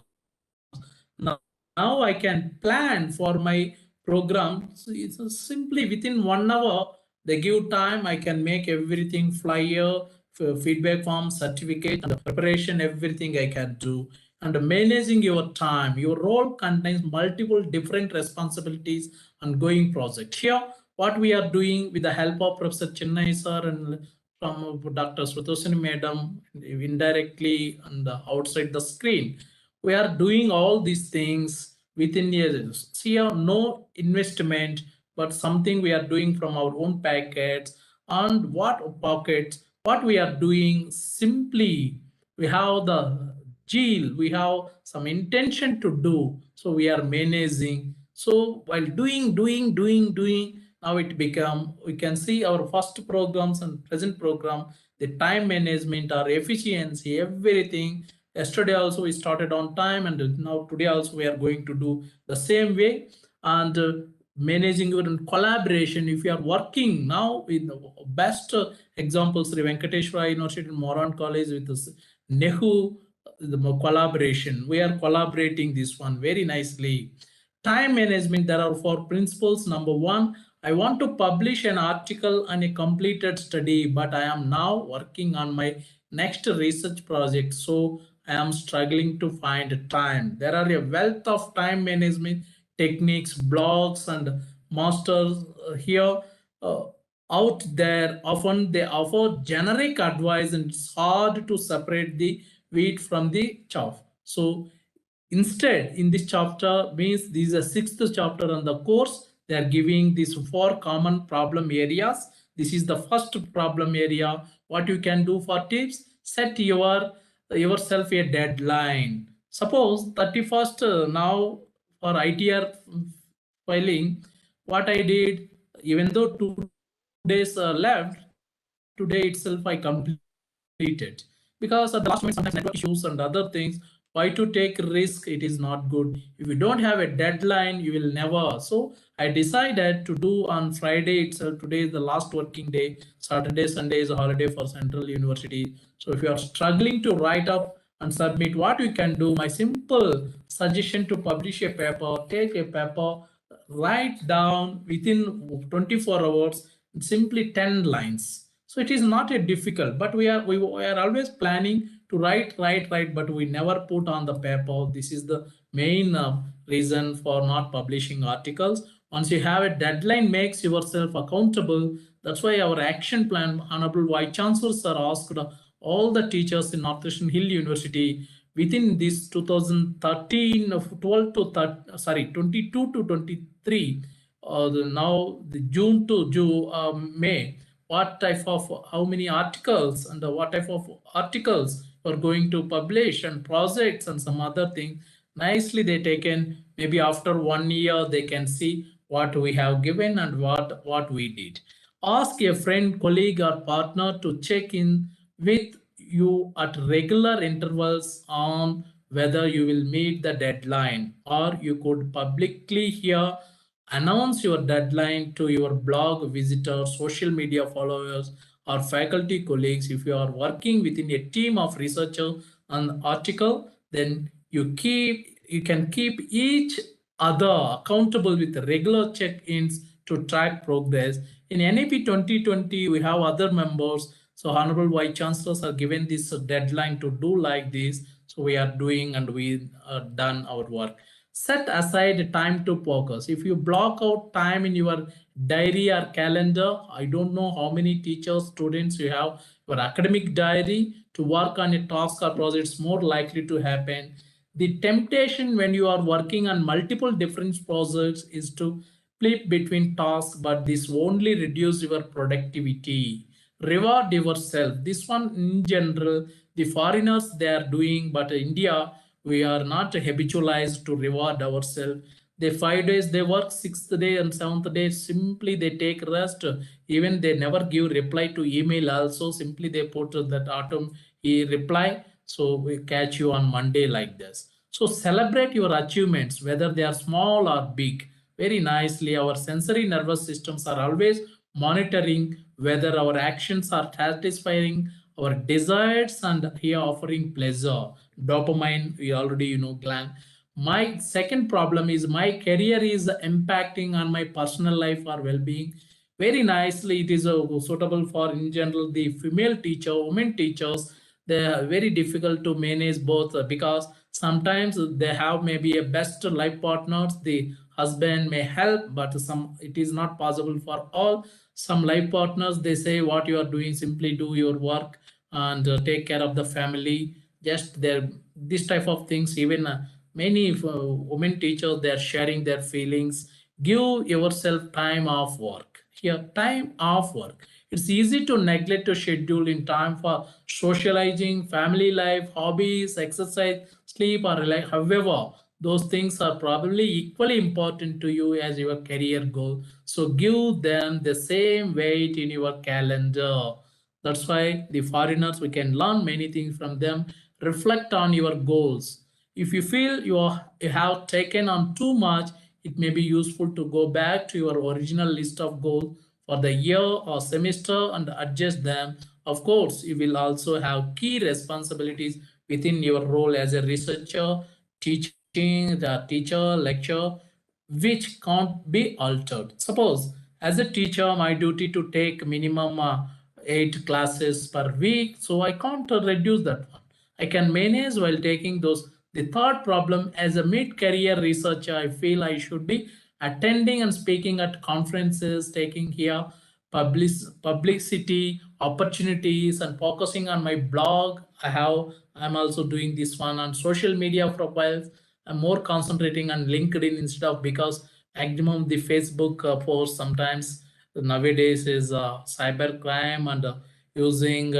now I can plan for my program. So it's simply within 1 hour, they give time, I can make everything flyer, feedback form, certificate, and preparation, everything I can do. And managing your time, your role contains multiple different responsibilities and going project. Here, what we are doing with the help of Professor Chennai sir and from Dr. Srutosini madam, indirectly and outside the screen, we are doing all these things within years. See, no investment, but something we are doing from our own packets and what pockets. What we are doing simply, we have the zeal, we have some intention to do, so we are managing. So while doing, now it become, we can see our first programs and present program, the time management or efficiency, everything. Yesterday also we started on time, and now today also we are going to do the same way. And managing your collaboration, if you are working now with the best examples, Sri Venkateswara University and Moran College with this NEHU, the collaboration, we are collaborating this one very nicely. Time management, there are 4 principles. Number 1, I want to publish an article on a completed study, but I am now working on my next research project, so I am struggling to find time. There are a wealth of time management techniques, blogs, and masters here out there. Often they offer generic advice, and it's hard to separate the wheat from the chaff. So instead, in this chapter, means this is a 6th chapter on the course, they are giving these 4 common problem areas. This is the first problem area. What you can do for tips: set yourself a deadline. Suppose 31st now for ITR filing, what I did, even though 2 days left, today itself I completed, because at the last moment sometimes network issues and other things. Why to take risk? It is not good. If you don't have a deadline, you will never. So I decided to do on Friday itself. Today is the last working day. Saturday, Sunday is a holiday for Central University. So if you are struggling to write up and submit, what you can do, my simple suggestion to publish a paper: take a paper, write down within 24 hours, simply 10 lines. So it is not a difficult, but we are always planning to write, but we never put on the paper. This is the main reason for not publishing articles. Once you have a deadline, makes yourself accountable. That's why our action plan, Honorable Vice Chancellor sir asked all the teachers in Northeastern Hill University within this 2013 of 12 to 30, sorry 22 to 23, now the June to May, what type of, how many articles and what type of articles are going to publish and projects and some other thing. Nicely they taken, maybe after 1 year they can see what we have given and what we did. Ask a friend, colleague, or partner to check in with you at regular intervals on whether you will meet the deadline, or you could publicly here announce your deadline to your blog visitors, social media followers, or faculty colleagues. If you are working within a team of researchers on article, then you can keep each other accountable with regular check-ins to track progress. In NEP 2020, we have other members. So Honorable Vice Chancellors are given this deadline to do like this. So we are doing and we done our work. Set aside time to focus. If you block out time in your diary or calendar, I don't know how many teachers, students you have your academic diary to work on a task or project, it's more likely to happen. The temptation when you are working on multiple different projects is to flip between tasks, but this only reduce your productivity. Reward yourself. This one in general, the foreigners they are doing, but India, we are not habitualized to reward ourselves. They 5 days they work, sixth day and seventh day simply they take rest. Even they never give reply to email also, simply they put that autumn reply. So we catch you on Monday like this. So celebrate your achievements, whether they are small or big. Very nicely, our sensory nervous systems are always monitoring whether our actions are satisfying our desires and here offering pleasure. Dopamine, we already gland. My second problem is my career is impacting on my personal life or well-being. Very nicely, it is suitable for in general the female teacher, women teachers. They are very difficult to manage both because sometimes they have maybe a best life partners. The husband may help, but some it is not possible for all. Some life partners they say what you are doing, simply do your work and take care of the family. Just there, this type of things. Even many women teachers they are sharing their feelings. Give yourself time off work. Here, time off work. It's easy to neglect to schedule in time for socializing, family life, hobbies, exercise, sleep, or relax. However, those things are probably equally important to you as your career goal. So give them the same weight in your calendar. That's why the foreigners, we can learn many things from them. Reflect on your goals. If you feel you have taken on too much, it may be useful to go back to your original list of goals for the year or semester and adjust them. Of course, you will also have key responsibilities within your role as a researcher, teaching, the teacher, lecture, which can't be altered. Suppose, as a teacher, my duty to take minimum 8 classes per week, so I can't reduce that one. I can manage while taking those. The third problem, as a mid-career researcher, I feel I should be attending and speaking at conferences, taking here publicity opportunities and focusing on my blog. I'm also doing this one on social media profiles. I'm more concentrating on LinkedIn instead of, because maximum the Facebook post sometimes nowadays is cyber crime and using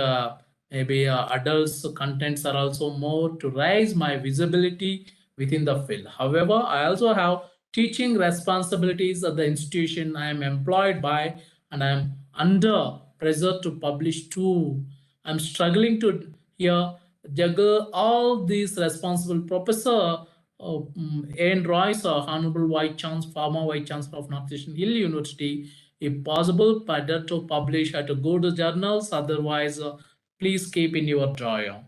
maybe adults contents are also more to raise my visibility within the field. However, I also have teaching responsibilities at the institution I am employed by, and I am under pressure to publish too. I'm struggling to here juggle all these responsible. Professor Anne Royce, Honorable Vice Chancellor, former Vice Chancellor of Northeastern Hill University, if possible, better to publish at good journals. Otherwise, please keep in your drawer.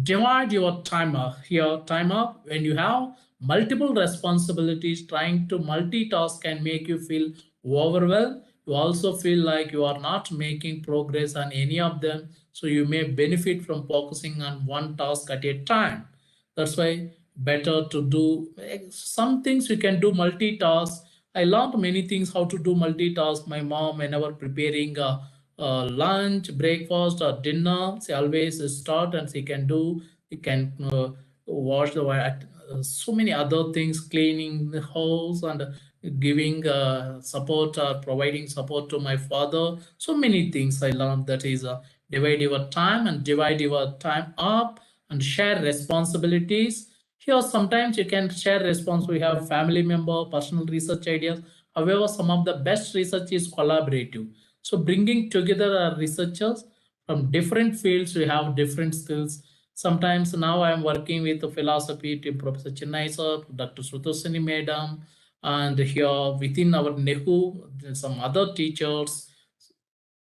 Divide your timer here. Timer, when you have multiple responsibilities, trying to multitask can make you feel overwhelmed. You also feel like you are not making progress on any of them, so you may benefit from focusing on one task at a time. That's why better to do some things you can do multitask. I learned many things how to do multitask. My mom, whenever preparing lunch, breakfast, or dinner, she always start and she can do. You can wash the so many other things, cleaning the house and giving support or providing support to my father. So many things I learned. That is divide your time and divide your time up and share responsibilities. Here, sometimes you can share response. We have family member, personal research ideas. However, some of the best research is collaborative. So bringing together researchers from different fields, we have different skills. Sometimes now I am working with the philosophy team, Professor Chennai sir, Dr. Srutosini madam, and here within our NEHU, some other teachers.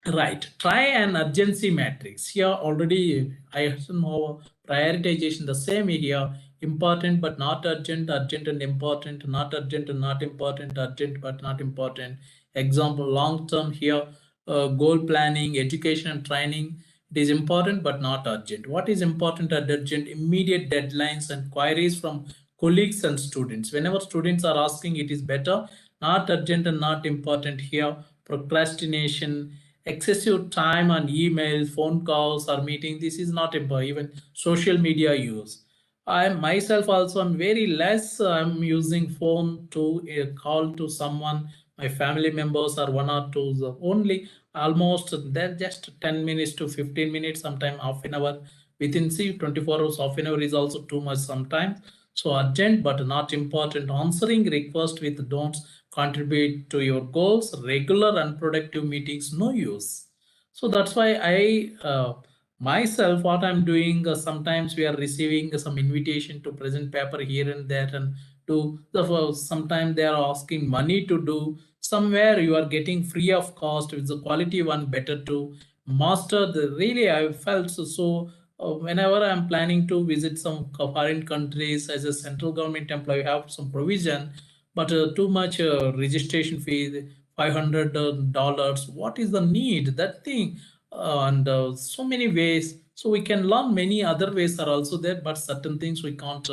Right, try an urgency matrix. Here already I know prioritization the same here. Important but not urgent, urgent and important, not urgent and not important, urgent but not important. Example, long term here, goal planning, education and training. It is important but not urgent. What is important and urgent? Immediate deadlines and queries from colleagues and students. Whenever students are asking, it is better, not urgent and not important here. Procrastination, excessive time on emails, phone calls or meeting, this is not important. Even social media use. I myself also am very less. I'm using phone to call to someone, my family members or one or two only. Almost they're just 10 minutes to 15 minutes, sometime half an hour. Within 24 hours, half an hour is also too much sometimes. So urgent but not important. Answering request with don'ts contribute to your goals. Regular unproductive meetings, no use. So that's why I myself, what I'm doing, sometimes we are receiving some invitation to present paper here and there, and to the sometimes they are asking money to do. Somewhere you are getting free of cost with the quality one, better to master the. Really I felt so whenever I'm planning to visit some foreign countries as a central government employee, have some provision, but too much registration fee, $500. What is the need? That thing, and so many ways. So we can learn many other ways are also there, but certain things we can't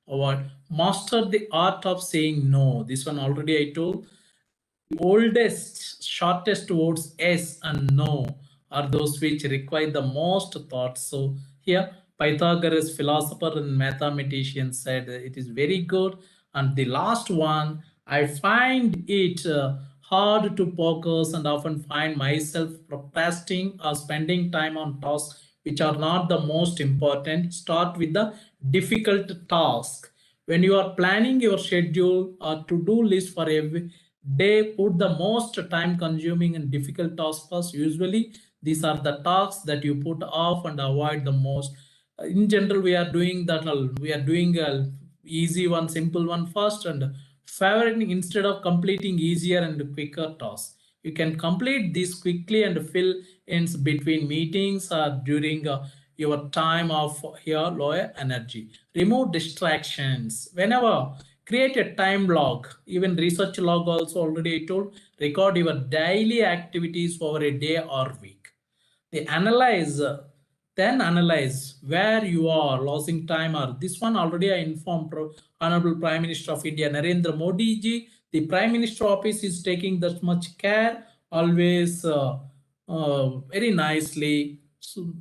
avoid. Master the art of saying no. This one already I told. Oldest, shortest words yes and no are those which require the most thought. So here Pythagoras, philosopher and mathematician, said it is very good. And the last one, I find it hard to focus and often find myself procrastinating or spending time on tasks which are not the most important. Start with the difficult task. When you are planning your schedule or to-do list for every day, put the most time consuming and difficult tasks first. Usually these are the tasks that you put off and avoid the most. In general, we are doing that. We are doing a easy one, simple one first, and favoriting instead of completing easier and quicker tasks. You can complete this quickly and fill ins between meetings or during your time of your lower energy. Remove distractions. Whenever, create a time log, even research log also already I told. Record your daily activities over a day or week. They analyze, then analyze where you are losing time. Or this one already I informed Honorable Prime Minister of India Narendra Modi ji. The Prime Minister office is taking that much care, always very nicely. So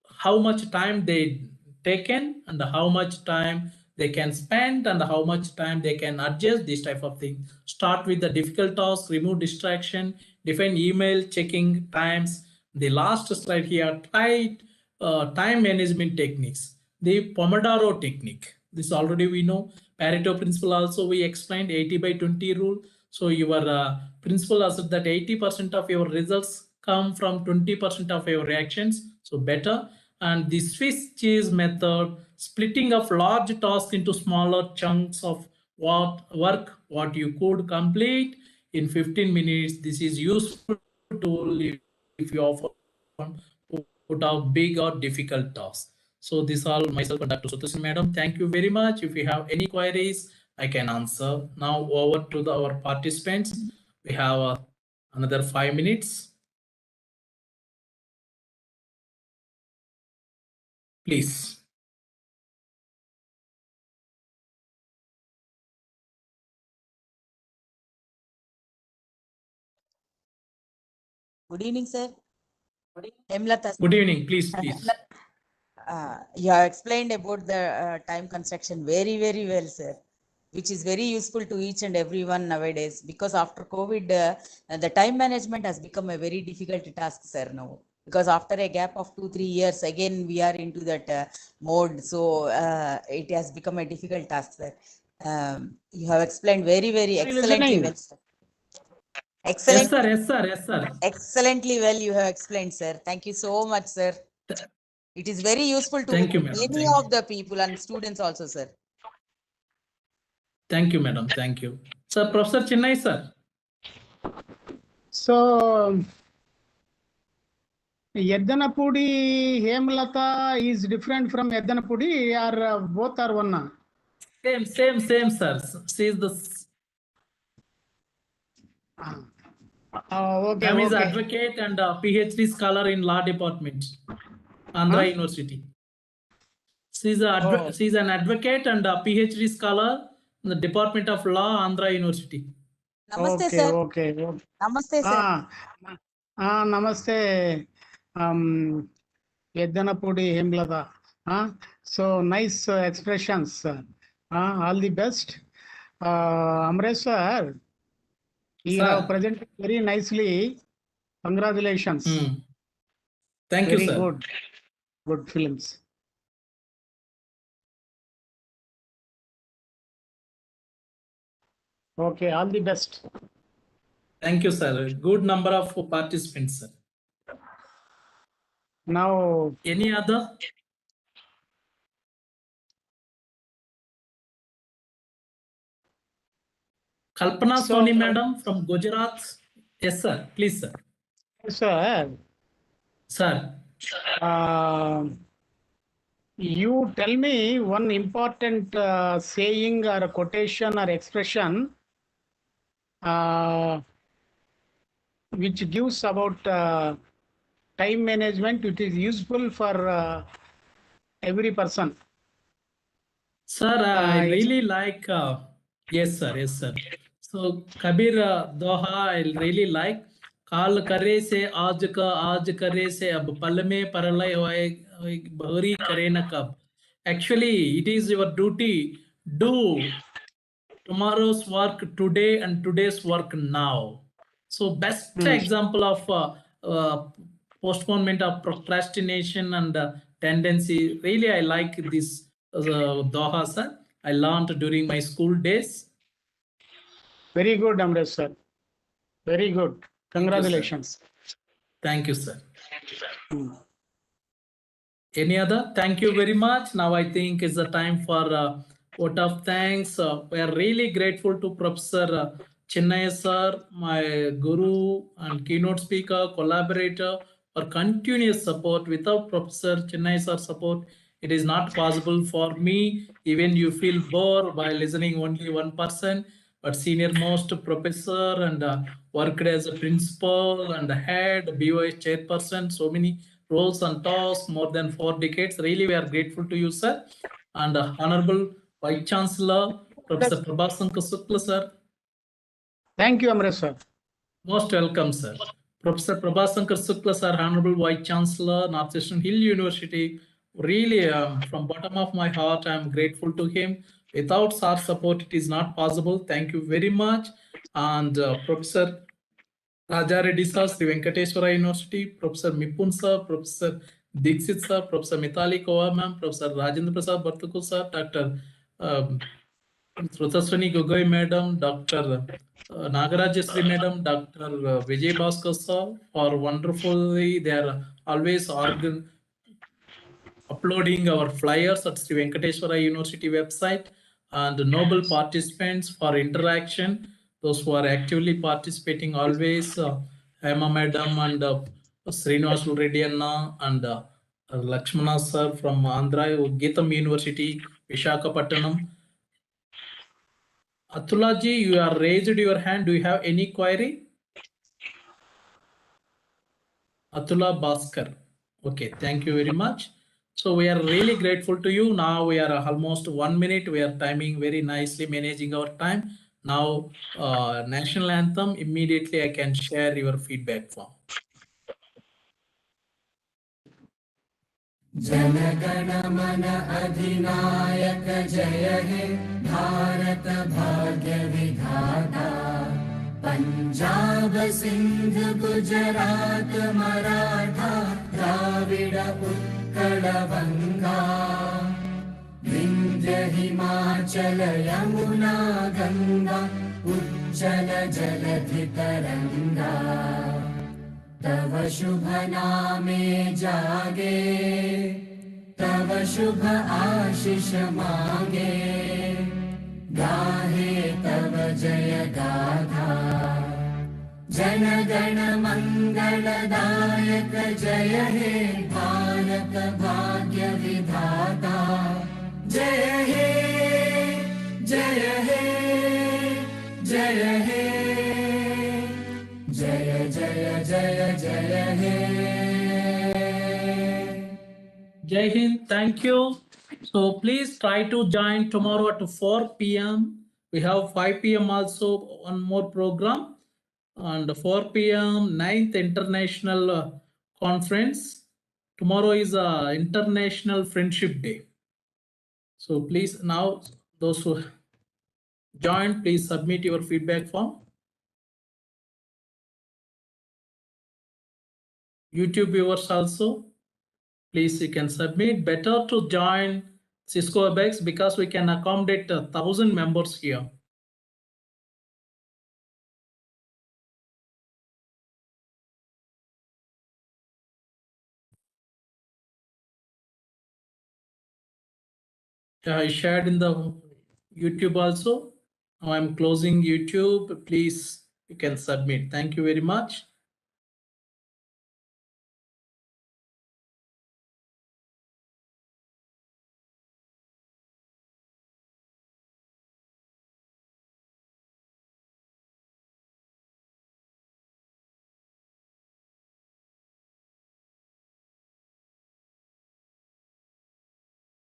how much time they taken and how much time they can spend and how much time they can adjust, this type of thing. Start with the difficult task, remove distraction, define email checking times. The last slide here, try time management techniques. The Pomodoro technique, this already we know. Pareto principle also we explained, 80/20 rule. So your principle asserts that 80% of your results come from 20% of your reactions. So better. And the Swiss cheese method, splitting of large tasks into smaller chunks of what you could complete in 15 minutes. This is useful tool if you often put out big or difficult tasks. So this all myself and Dr. Sutoshi Madam. Thank you very much. If you have any queries, I can answer. Now over to our participants. We have another 5 minutes. Please.
Good evening, sir. Hemlata.
Good evening. Please, please.
You have explained about the time construction very, very well, sir, which is very useful to each and everyone nowadays, because after COVID, the time management has become a very difficult task, sir, now. Because after a gap of 2-3 years, again, we are into that mode. So it has become a difficult task, sir. You have explained very, very excellently well, sir. Excellent.
Yes, sir. Yes, sir. Yes, sir.
Excellently well you have explained, sir. Thank you so much, sir. It is very useful to
Thank you, madam.
many of the people and students also, sir.
Thank you, madam. Thank you. Sir, Professor Chennai, sir.
So, Yaddanapudi Hemlata is different from Yaddanapudi, or both are one?
Same, sir. She is the.
Okay,
Ma'am is
okay.
advocate and PhD scholar in law department. Andhra University. She's an advocate and a PhD scholar in the Department of Law, Andhra University.
Namaste,
Okay,
sir.
okay.
Namaste, sir.
Namaste. Yeddanapudi Hemlada. So nice expressions. All the best. Amrit sir, you have presented very nicely. Congratulations.
Thank you,
Very
sir.
good. Good films. Okay, all the best.
Thank you, sir. Good number of participants, sir.
Now,
any other? Kalpana Soni madam from Gujarat. Yes, sir. Please, sir.
Sir.
Sir.
You tell me one important saying or a quotation or expression which gives about time management, which is useful for every person.
Sir, I really like, yes, sir, yes, sir. So, Kabir Doha, I really like, काल करे से आज करे से अब पल में परलय होए बहुरी करे न कब. Actually, it is your duty, do tomorrow's work today and today's work now. So best example of postponement of procrastination and tendency. Really, I like this Doha, sir. I learned during my school days.
Very good, Amrit sir. Very good. Congratulations.
Thank you, sir. Any other? Thank you very much. Now I think it's the time for vote of thanks. We are really grateful to Professor Chennai sir, my guru and keynote speaker, collaborator, for continuous support. Without Professor Chennai sir support, it is not possible for me. Even you feel bored by listening only one person, but senior most professor and worked as a principal and head, BOS chairperson, so many roles and tasks, more than 4 decades. Really, we are grateful to you, sir. And Honorable Vice Chancellor, Professor Prabhasankar Shukla, sir.
Thank you, Amrit sir.
Most welcome, sir. Professor Prabhasankar Shukla, sir, Honorable Vice Chancellor, Northeastern Hill University. Really, from bottom of my heart, I am grateful to him. Without sir support, it is not possible. Thank you very much. And Professor Raja Reddy sir, Sri Venkateswara University, Professor Mipun sir, Professor Dixit sir, Professor Mitali Kowa ma'am, Professor Rajendra Prasad Bartuku sir, Dr. Srutaswani Gogoi madam, Dr. Nagarajasri madam, Dr. Vijay Bhaskar sir, for wonderfully they are always uploading our flyers at Sri Venkateswara University website, and noble participants for interaction. Those who are actively participating always, Hema madam and Srinivas Reddy Anna and Lakshmana sir from Andhra, Geetam University, Vishakhapattanam. Atulaji, you are raised your hand. Do you have any query? Atula Bhaskar. Okay, thank you very much. So we are really grateful to you. Now we are almost 1 minute. We are timing very nicely, managing our time. Now, national anthem, immediately I can share your feedback form.
जनगण मन अधिनायक जय हे भारत भाग्य विधाता पंजाब सिंध गुजरात मराठा द्राविड उत्कल बंगा विंध्य हिमाचल यमुना गंगा उच्चल जलधि तरंगा तव शुभ नामे जागे तव शुभ आशीष मांगे गाहे तव जय गाथा जन गण मंगलदायक जय हे भारत भाग्य विधाता जय हे जय हे जय हे जय जय जय जय हे
Jai Hind, thank you. So please try to join tomorrow at 4 p.m. We have 5 p.m. also one more program, and 4 p.m. 9th International Conference. Tomorrow is International Friendship Day. So please now those who joined, please submit your feedback form. YouTube viewers also, please you can submit. Better to join Cisco Webex because we can accommodate 1,000 members here. I shared in the YouTube also. Now I'm closing YouTube. Please, you can submit. Thank you very much.